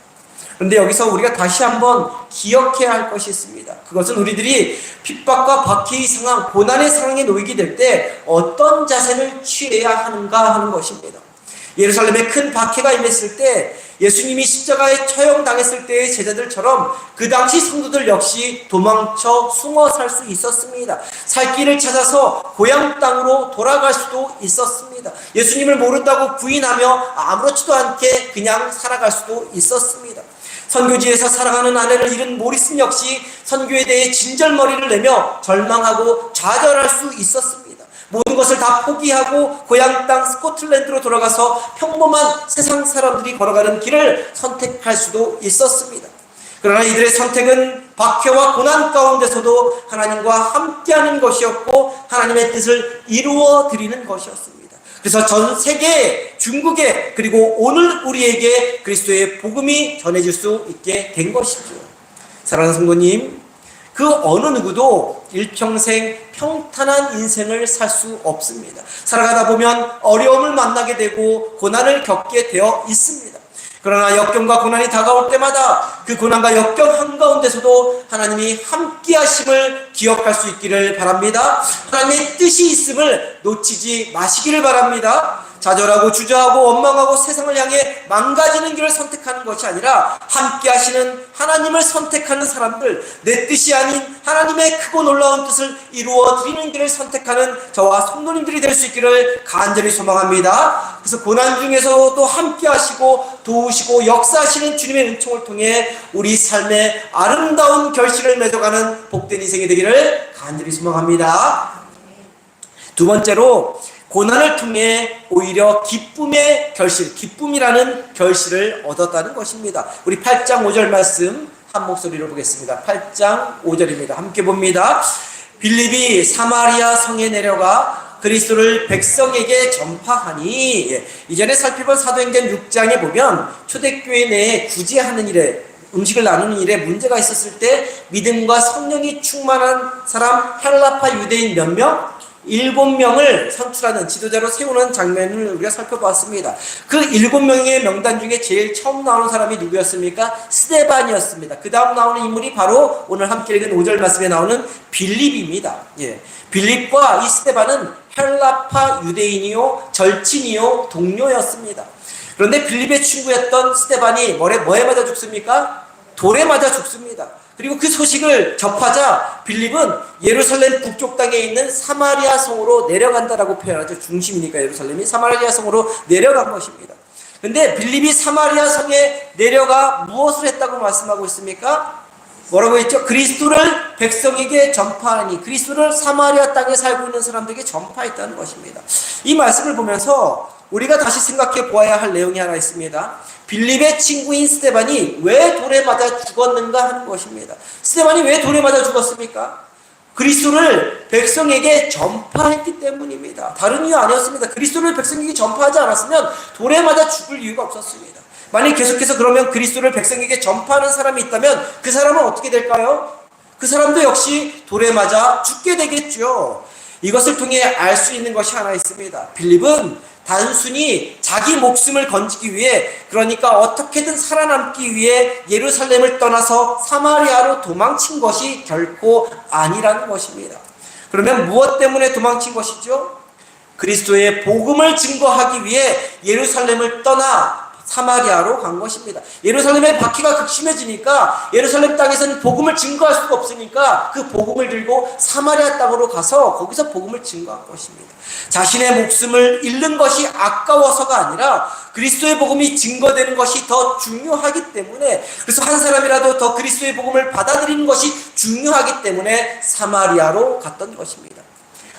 그런데 여기서 우리가 다시 한번 기억해야 할 것이 있습니다. 그것은 우리들이 핍박과 박해의 상황, 고난의 상황에 놓이게 될 때 어떤 자세를 취해야 하는가 하는 것입니다. 예루살렘에 큰 박해가 임했을 때 예수님이 십자가에 처형당했을 때의 제자들처럼 그 당시 성도들 역시 도망쳐 숨어 살 수 있었습니다. 살 길을 찾아서 고향 땅으로 돌아갈 수도 있었습니다. 예수님을 모른다고 부인하며 아무렇지도 않게 그냥 살아갈 수도 있었습니다. 선교지에서 사랑하는 아내를 잃은 모리슨 역시 선교에 대해 진절머리를 내며 절망하고 좌절할 수 있었습니다. 모든 것을 다 포기하고 고향 땅 스코틀랜드로 돌아가서 평범한 세상 사람들이 걸어가는 길을 선택할 수도 있었습니다. 그러나 이들의 선택은 박해와 고난 가운데서도 하나님과 함께하는 것이었고 하나님의 뜻을 이루어 드리는 것이었습니다. 그래서 전 세계, 중국에 그리고 오늘 우리에게 그리스도의 복음이 전해질 수 있게 된 것이죠. 사랑하는 성도님, 그 어느 누구도 일평생 평탄한 인생을 살 수 없습니다. 살아가다 보면 어려움을 만나게 되고 고난을 겪게 되어 있습니다. 그러나 역경과 고난이 다가올 때마다 그 고난과 역경 한가운데서도 하나님이 함께 하심을 기억할 수 있기를 바랍니다. 하나님의 뜻이 있음을 놓치지 마시기를 바랍니다. 좌절하고 주저하고 원망하고 세상을 향해 망가지는 길을 선택하는 것이 아니라 함께 하시는 하나님을 선택하는 사람들, 내 뜻이 아닌 하나님의 크고 놀라운 뜻을 이루어 드리는 길을 선택하는 저와 성도님들이 될 수 있기를 간절히 소망합니다. 그래서 고난 중에서도 함께 하시고 도우시고 역사하시는 주님의 은총을 통해 우리 삶의 아름다운 결실을 맺어가는 복된 인생이 되기를 간절히 소망합니다. 두 번째로 고난을 통해 오히려 기쁨의 결실, 기쁨이라는 결실을 얻었다는 것입니다. 우리 8장 5절 말씀 한 목소리로 보겠습니다. 8장 5절입니다. 함께 봅니다. 빌립이 사마리아 성에 내려가 그리스도를 백성에게 전파하니, 이전에 살펴본 사도행전 6장에 보면 초대교회 내에 구제하는 일에, 음식을 나누는 일에 문제가 있었을 때 믿음과 성령이 충만한 사람 헬라파 유대인 몇 명? 7명을 선출하는 지도자로 세우는 장면을 우리가 살펴봤습니다. 그 7명의 명단 중에 제일 처음 나오는 사람이 누구였습니까? 스데반이었습니다. 그 다음 나오는 인물이 바로 오늘 함께 읽은 5절 말씀에 나오는 빌립입니다. 빌립과 이 스데반은 헬라파 유대인이요 절친이요 동료였습니다. 그런데 빌립의 친구였던 스데반이 뭐에 맞아 죽습니까? 돌에 맞아 죽습니다. 그리고 그 소식을 접하자 빌립은 예루살렘 북쪽 땅에 있는 사마리아 성으로 내려간다라고 표현하죠. 중심이니까 예루살렘이 사마리아 성으로 내려간 것입니다. 근데 빌립이 사마리아 성에 내려가 무엇을 했다고 말씀하고 있습니까? 뭐라고 했죠? 그리스도를 백성에게 전파하니, 그리스도를 사마리아 땅에 살고 있는 사람들에게 전파했다는 것입니다. 이 말씀을 보면서 우리가 다시 생각해 보아야 할 내용이 하나 있습니다. 빌립의 친구인 스데반이 왜 돌에 맞아 죽었는가 하는 것입니다. 스데반이 왜 돌에 맞아 죽었습니까? 그리스도를 백성에게 전파했기 때문입니다. 다른 이유 아니었습니다. 그리스도를 백성에게 전파하지 않았으면 돌에 맞아 죽을 이유가 없었습니다. 만약 계속해서 그러면 그리스도를 백성에게 전파하는 사람이 있다면 그 사람은 어떻게 될까요? 그 사람도 역시 돌에 맞아 죽게 되겠죠. 이것을 통해 알 수 있는 것이 하나 있습니다. 빌립은 단순히 자기 목숨을 건지기 위해, 그러니까 어떻게든 살아남기 위해 예루살렘을 떠나서 사마리아로 도망친 것이 결코 아니라는 것입니다. 그러면 무엇 때문에 도망친 것이죠? 그리스도의 복음을 증거하기 위해 예루살렘을 떠나 사마리아로 간 것입니다. 예루살렘의 박해가 극심해지니까 예루살렘 땅에서는 복음을 증거할 수가 없으니까 그 복음을 들고 사마리아 땅으로 가서 거기서 복음을 증거한 것입니다. 자신의 목숨을 잃는 것이 아까워서가 아니라 그리스도의 복음이 증거되는 것이 더 중요하기 때문에, 그래서 한 사람이라도 더 그리스도의 복음을 받아들이는 것이 중요하기 때문에 사마리아로 갔던 것입니다.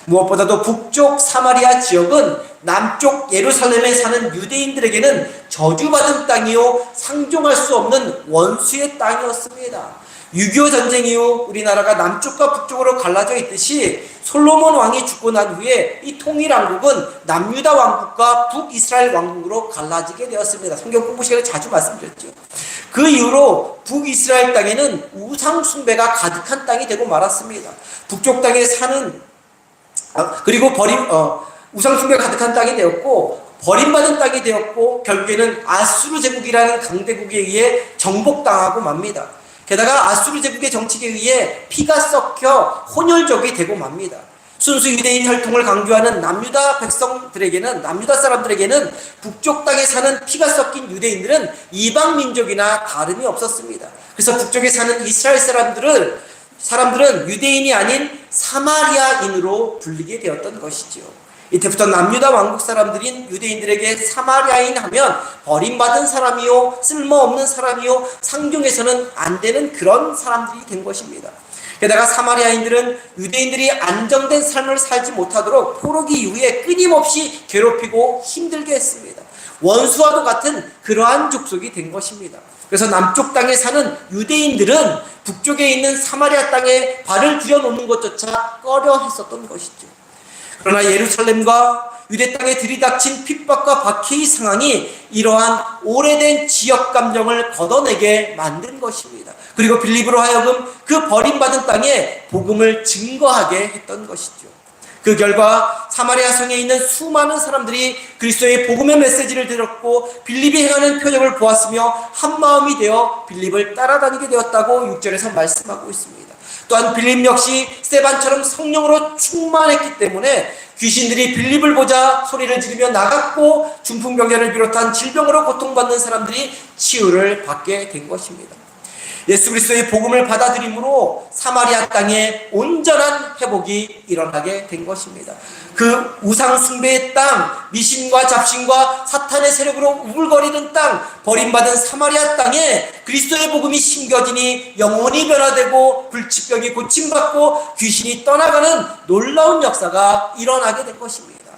무엇보다도 북쪽 사마리아 지역은 남쪽 예루살렘에 사는 유대인들에게는 저주받은 땅이요 상종할 수 없는 원수의 땅이었습니다. 6.25 전쟁 이후 우리나라가 남쪽과 북쪽으로 갈라져 있듯이 솔로몬 왕이 죽고 난 후에 이 통일왕국은 남유다 왕국과 북이스라엘 왕국으로 갈라지게 되었습니다. 성경 공부 시간에 자주 말씀드렸죠. 그 이후로 북이스라엘 땅에는 우상 숭배가 가득한 땅이 되고 말았습니다. 북쪽 땅에 사는 그리고 우상 숭배가 가득한 땅이 되었고 버림받은 땅이 되었고 결국에는 아수르 제국이라는 강대국에 의해 정복당하고 맙니다. 게다가 아수르 제국의 정책에 의해 피가 섞여 혼혈족이 되고 맙니다. 순수 유대인 혈통을 강조하는 남유다 백성들에게는, 남유다 사람들에게는 북쪽 땅에 사는 피가 섞인 유대인들은 이방 민족이나 다름이 없었습니다. 그래서 북쪽에 사는 이스라엘 사람들은 유대인이 아닌 사마리아인으로 불리게 되었던 것이지요. 이때부터 남유다 왕국 사람들인 유대인들에게 사마리아인 하면 버림받은 사람이요, 쓸모없는 사람이요, 상종해서는 안 되는 그런 사람들이 된 것입니다. 게다가 사마리아인들은 유대인들이 안정된 삶을 살지 못하도록 포로기 이후에 끊임없이 괴롭히고 힘들게 했습니다. 원수와도 같은 그러한 족속이 된 것입니다. 그래서 남쪽 땅에 사는 유대인들은 북쪽에 있는 사마리아 땅에 발을 들여놓는 것조차 꺼려했었던 것이죠. 그러나 예루살렘과 유대 땅에 들이닥친 핍박과 박해의 상황이 이러한 오래된 지역 감정을 걷어내게 만든 것입니다. 그리고 빌립으로 하여금 그 버림받은 땅에 복음을 증거하게 했던 것이죠. 그 결과 사마리아 성에 있는 수많은 사람들이 그리스도의 복음의 메시지를 들었고 빌립이 행하는 표적을 보았으며 한마음이 되어 빌립을 따라다니게 되었다고 6절에서 말씀하고 있습니다. 또한 빌립 역시 스데반처럼 성령으로 충만했기 때문에 귀신들이 빌립을 보자 소리를 지르며 나갔고 중풍병자를 비롯한 질병으로 고통받는 사람들이 치유를 받게 된 것입니다. 예수 그리스도의 복음을 받아들임으로 사마리아 땅에 온전한 회복이 일어나게 된 것입니다. 그 우상 숭배의 땅, 미신과 잡신과 사탄의 세력으로 우글거리는 땅, 버림받은 사마리아 땅에 그리스도의 복음이 심겨지니 영혼이 변화되고 불치병이 고침받고 귀신이 떠나가는 놀라운 역사가 일어나게 된 것입니다.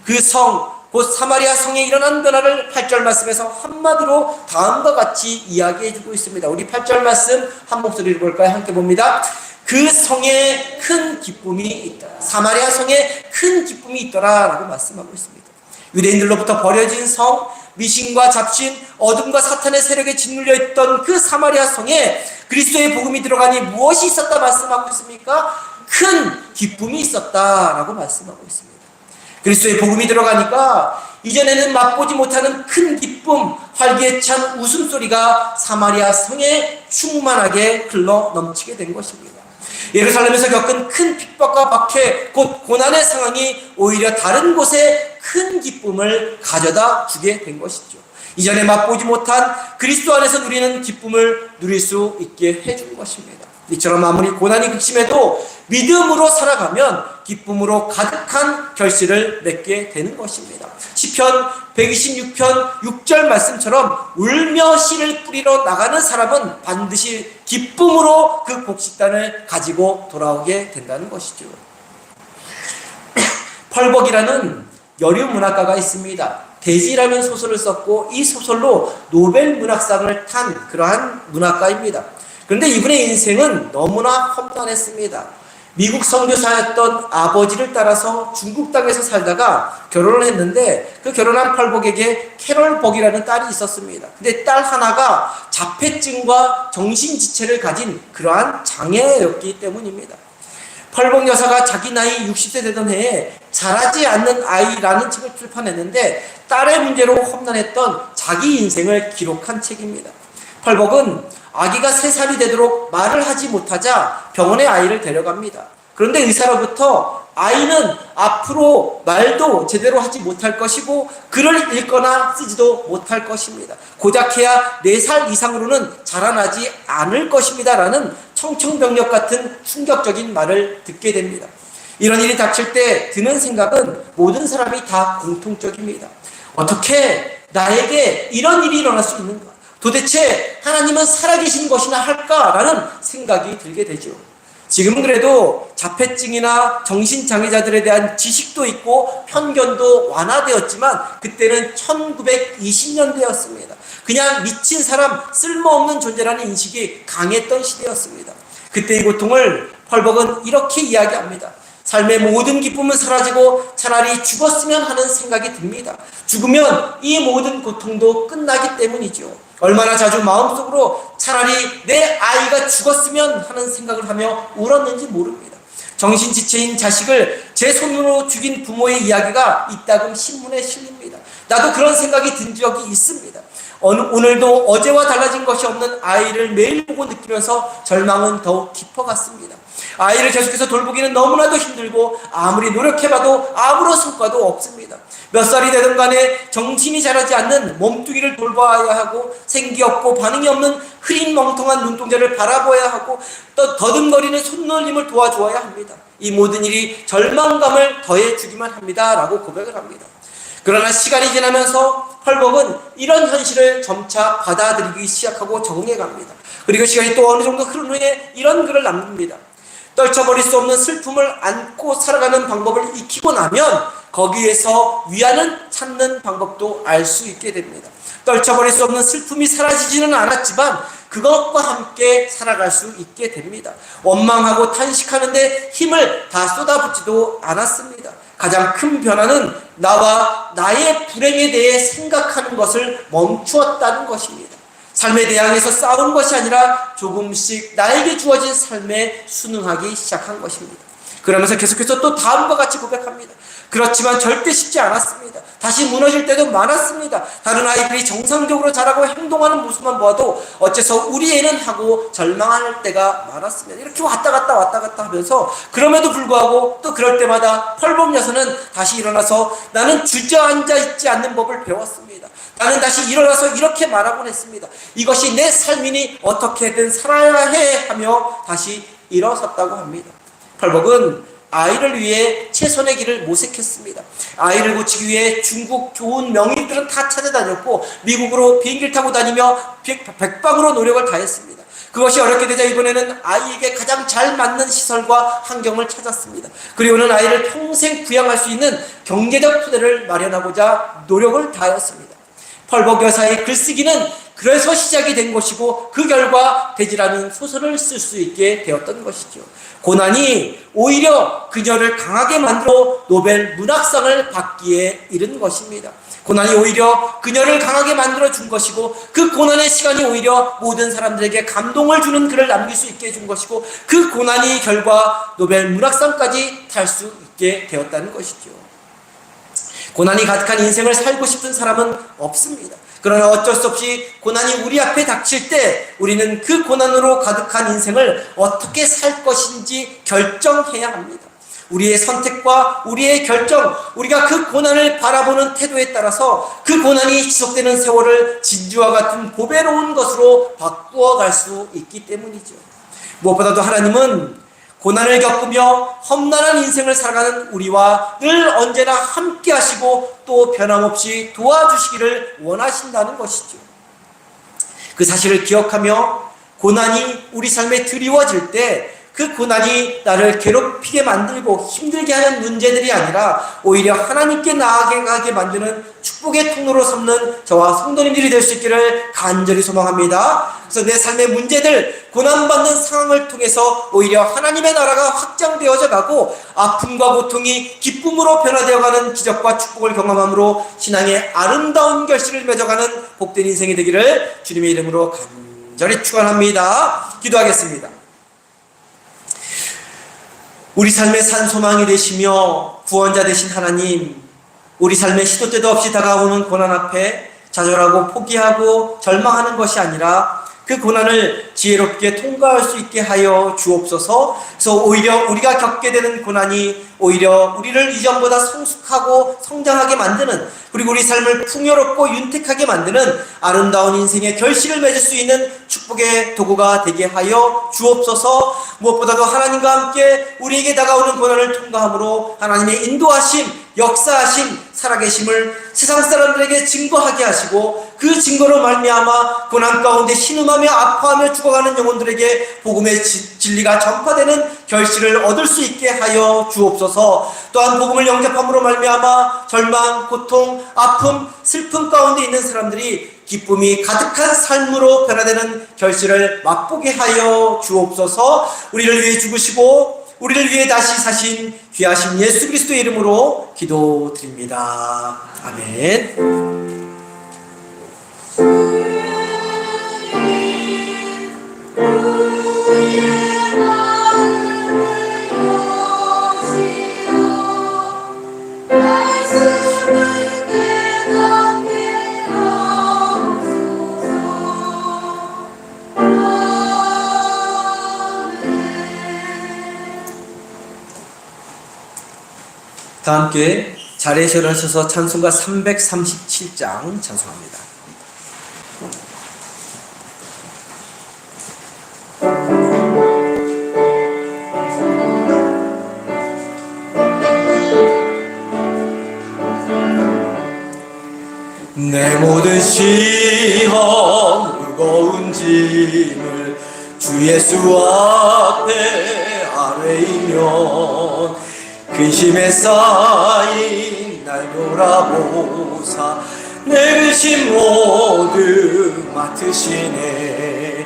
그 성, 곧 사마리아 성에 일어난 변화를 8절 말씀에서 한마디로 다음과 같이 이야기해주고 있습니다. 우리 8절 말씀 한 목소리로 볼까요? 함께 봅니다. 그 성에 큰 기쁨이 있다. 사마리아 성에 큰 기쁨이 있더라 라고 말씀하고 있습니다. 유대인들로부터 버려진 성, 미신과 잡신, 어둠과 사탄의 세력에 짓눌려 있던 그 사마리아 성에 그리스도의 복음이 들어가니 무엇이 있었다 말씀하고 있습니까? 큰 기쁨이 있었다라고 말씀하고 있습니다. 그리스도의 복음이 들어가니까 이전에는 맛보지 못하는 큰 기쁨, 활기에 찬 웃음소리가 사마리아 성에 충만하게 흘러 넘치게 된 것입니다. 예루살렘에서 겪은 큰 핍박과 박해, 곧 고난의 상황이 오히려 다른 곳에 큰 기쁨을 가져다 주게 된 것이죠. 이전에 맛보지 못한 그리스도 안에서 누리는 기쁨을 누릴 수 있게 해준 것입니다. 이처럼 아무리 고난이 극심해도 믿음으로 살아가면 기쁨으로 가득한 결실을 맺게 되는 것입니다. 시편 126편 6절 말씀처럼 울며 씨를 뿌리러 나가는 사람은 반드시 기쁨으로 그 곡식단을 가지고 돌아오게 된다는 것이죠. 펄벅이라는 여류 문학가가 있습니다. 대지라는 소설을 썼고 이 소설로 노벨 문학상을 탄 그러한 문학가입니다. 그런데 이분의 인생은 너무나 험난했습니다. 미국 선교사였던 아버지를 따라서 중국 땅에서 살다가 결혼을 했는데 그 결혼한 펄벅에게 캐럴 벅이라는 딸이 있었습니다. 근데 딸 하나가 자폐증과 정신지체를 가진 그러한 장애였기 때문입니다. 펄벅 여사가 자기 나이 60세 되던 해에 자라지 않는 아이라는 책을 출판했는데 딸의 문제로 험난했던 자기 인생을 기록한 책입니다. 펄벅은 아기가 3살이 되도록 말을 하지 못하자 병원에 아이를 데려갑니다. 그런데 의사로부터 아이는 앞으로 말도 제대로 하지 못할 것이고 글을 읽거나 쓰지도 못할 것입니다. 고작해야 4살 이상으로는 자라나지 않을 것입니다 라는 청청병력 같은 충격적인 말을 듣게 됩니다. 이런 일이 닥칠 때 드는 생각은 모든 사람이 다 공통적입니다. 어떻게 나에게 이런 일이 일어날 수 있는가? 도대체 하나님은 살아계신 것이나 할까라는 생각이 들게 되죠. 지금은 그래도 자폐증이나 정신장애자들에 대한 지식도 있고 편견도 완화되었지만 그때는 1920년대였습니다. 그냥 미친 사람, 쓸모없는 존재라는 인식이 강했던 시대였습니다. 그때의 고통을 펄벅은 이렇게 이야기합니다. 삶의 모든 기쁨은 사라지고 차라리 죽었으면 하는 생각이 듭니다. 죽으면 이 모든 고통도 끝나기 때문이죠. 얼마나 자주 마음속으로 차라리 내 아이가 죽었으면 하는 생각을 하며 울었는지 모릅니다. 정신지체인 자식을 제 손으로 죽인 부모의 이야기가 이따금 신문에 실립니다. 나도 그런 생각이 든 적이 있습니다. 오늘도 어제와 달라진 것이 없는 아이를 매일 보고 느끼면서 절망은 더욱 깊어갔습니다. 아이를 계속해서 돌보기는 너무나도 힘들고 아무리 노력해봐도 아무런 성과도 없습니다. 몇 살이 되든 간에 정신이 자라지 않는 몸뚱이를 돌봐야 하고 생기 없고 반응이 없는 흐린 멍텅한 눈동자를 바라보아야 하고 또 더듬거리는 손놀림을 도와주어야 합니다. 이 모든 일이 절망감을 더해주기만 합니다 라고 고백을 합니다. 그러나 시간이 지나면서 펄벅은 이런 현실을 점차 받아들이기 시작하고 적응해 갑니다. 그리고 시간이 또 어느 정도 흐른 후에 이런 글을 남깁니다. 떨쳐버릴 수 없는 슬픔을 안고 살아가는 방법을 익히고 나면 거기에서 위안을 찾는 방법도 알 수 있게 됩니다. 떨쳐버릴 수 없는 슬픔이 사라지지는 않았지만 그것과 함께 살아갈 수 있게 됩니다. 원망하고 탄식하는데 힘을 다 쏟아붓지도 않았습니다. 가장 큰 변화는 나와 나의 불행에 대해 생각하는 것을 멈추었다는 것입니다. 삶에 대항해서 싸우는 것이 아니라 조금씩 나에게 주어진 삶에 순응하기 시작한 것입니다. 그러면서 계속해서 또 다음과 같이 고백합니다. 그렇지만 절대 쉽지 않았습니다. 다시 무너질 때도 많았습니다. 다른 아이들이 정상적으로 자라고 행동하는 모습만 보아도 어째서 우리 애는 하고 절망할 때가 많았습니다. 이렇게 왔다 갔다 하면서 그럼에도 불구하고 또 그럴 때마다 펄벅 여사는 다시 일어나서 나는 주저앉아 있지 않는 법을 배웠습니다. 나는 다시 일어나서 이렇게 말하곤 했습니다. 이것이 내 삶이니 어떻게든 살아야 해 하며 다시 일어섰다고 합니다. 펄벅은 아이를 위해 최선의 길을 모색했습니다. 아이를 고치기 위해 중국 좋은 명의들은 다 찾아다녔고 미국으로 비행기를 타고 다니며 백방으로 노력을 다했습니다. 그것이 어렵게 되자 이번에는 아이에게 가장 잘 맞는 시설과 환경을 찾았습니다. 그리고는 아이를 평생 부양할 수 있는 경제적 토대를 마련하고자 노력을 다하였습니다. 펄벅 여사의 글쓰기는 그래서 시작이 된 것이고 그 결과 대지라는 소설을 쓸 수 있게 되었던 것이죠. 고난이 오히려 그녀를 강하게 만들어 노벨 문학상을 받기에 이른 것입니다. 고난이 오히려 그녀를 강하게 만들어 준 것이고 그 고난의 시간이 오히려 모든 사람들에게 감동을 주는 글을 남길 수 있게 해준 것이고 그 고난이 결과 노벨 문학상까지 탈 수 있게 되었다는 것이죠. 고난이 가득한 인생을 살고 싶은 사람은 없습니다. 그러나 어쩔 수 없이 고난이 우리 앞에 닥칠 때 우리는 그 고난으로 가득한 인생을 어떻게 살 것인지 결정해야 합니다. 우리의 선택과 우리의 결정, 우리가 그 고난을 바라보는 태도에 따라서 그 고난이 지속되는 세월을 진주와 같은 보배로운 것으로 바꾸어 갈 수 있기 때문이죠. 무엇보다도 하나님은 고난을 겪으며 험난한 인생을 살아가는 우리와 늘 언제나 함께 하시고 또 변함없이 도와주시기를 원하신다는 것이죠. 그 사실을 기억하며 고난이 우리 삶에 드리워질 때 그 고난이 나를 괴롭히게 만들고 힘들게 하는 문제들이 아니라 오히려 하나님께 나아가게 만드는 축복의 통로로 삼는 저와 성도님들이 될 수 있기를 간절히 소망합니다. 그래서 내 삶의 문제들, 고난받는 상황을 통해서 오히려 하나님의 나라가 확장되어져 가고 아픔과 고통이 기쁨으로 변화되어가는 기적과 축복을 경험함으로 신앙의 아름다운 결실을 맺어가는 복된 인생이 되기를 주님의 이름으로 간절히 축원합니다. 기도하겠습니다. 우리 삶의 산소망이 되시며 구원자 되신 하나님, 우리 삶의 시도 때도 없이 다가오는 고난 앞에 좌절하고 포기하고 절망하는 것이 아니라 그 고난을 지혜롭게 통과할 수 있게 하여 주옵소서. 그래서 오히려 우리가 겪게 되는 고난이 오히려 우리를 이전보다 성숙하고 성장하게 만드는, 그리고 우리 삶을 풍요롭고 윤택하게 만드는 아름다운 인생의 결실을 맺을 수 있는 축복의 도구가 되게 하여 주옵소서. 무엇보다도 하나님과 함께 우리에게 다가오는 고난을 통과함으로 하나님의 인도하심, 역사하심, 살아계심을 세상 사람들에게 증거하게 하시고 그 증거로 말미암아 고난 가운데 신음하며 아파하며 죽어가는 영혼들에게 복음의 진리가 전파되는 결실을 얻을 수 있게 하여 주옵소서. 또한 복음을 영접함으로 말미암아 절망, 고통, 아픔, 슬픔 가운데 있는 사람들이 기쁨이 가득한 삶으로 변화되는 결실을 맛보게 하여 주옵소서. 우리를 위해 죽으시고 우리를 위해 다시 사신 귀하신 예수 그리스도의 이름으로 기도드립니다. 아멘. 다 함께 자리에 일어나셔서 찬송가 337장 찬송합니다. 내 모든 시험 무거운 짐을 주 예수 앞에 아뢰이면 근심에 쌓인 날 돌아보사 내 근심 모두 맡으시네.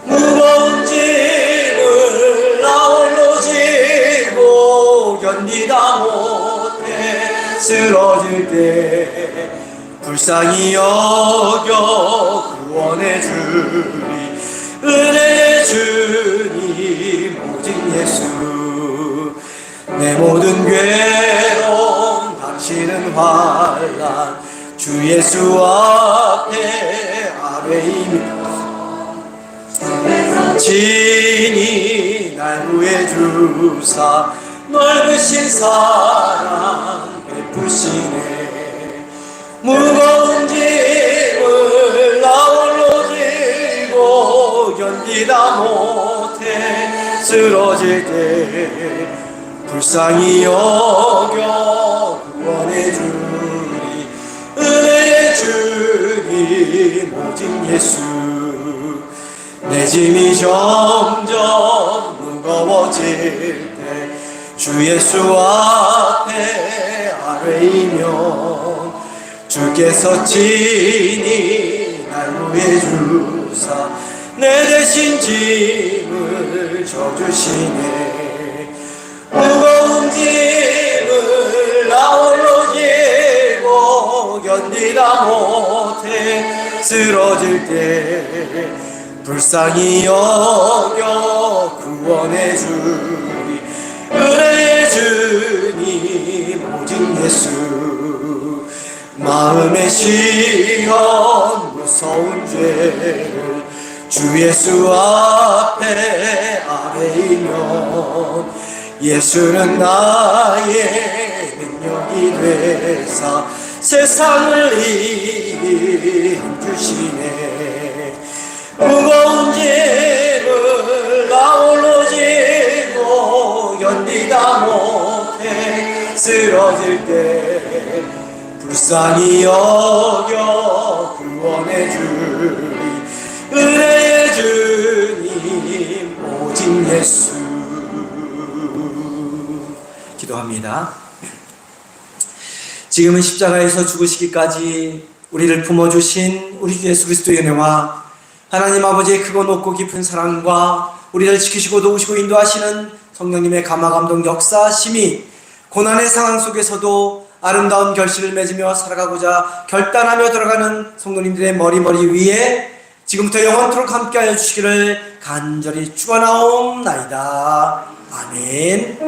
무거운 짐을 나 홀로 지고 견디다 못해 쓰러질 때 불쌍히 여겨 구원해 주리 은혜의 주님 오직 예수. 내 모든 괴로움 당신은 환난 주 예수 앞에 아뢰이며 진히 날 구해 주사 넓으신 사랑 베푸시네. 무거운 짐을 나 홀로 지고 견디다 못해 쓰러질 때 불쌍히 여겨 구원해 주리 은혜의 주님 오직 예수. 내 짐이 점점 무거워질 때 주 예수 앞에 아뢰이면 주께서 친히 날 구해 주사 내 대신 짐을 져주시네. 무거운 짐을 나 홀로 지고 견디다 못해 쓰러질 때 불쌍히 여겨 구원해 주리 은혜의 주님 오직 예수. 마음의 시험 무서운 죄를 주 예수 앞에 아뢰이면 예수는 나의 능력이 되사 세상을 이겨주시네. 무거운 짐을 나 홀로 쓰러질 때 불쌍히 여겨 구원해 주리 은혜의 주님 오직 예수. 기도합니다. 지금은 십자가에서 죽으시기까지 우리를 품어주신 우리 주 예수 그리스도의 은혜와 하나님 아버지의 크고 높고 깊은 사랑과 우리를 지키시고 도우시고 인도하시는 성령님의 감화 감동 역사심이 고난의 상황 속에서도 아름다운 결실을 맺으며 살아가고자 결단하며 들어가는 성도님들의 머리 위에 지금부터 영원토록 함께하여 주시기를 간절히 축원하옵나이다. 아멘.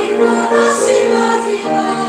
주님 원하시면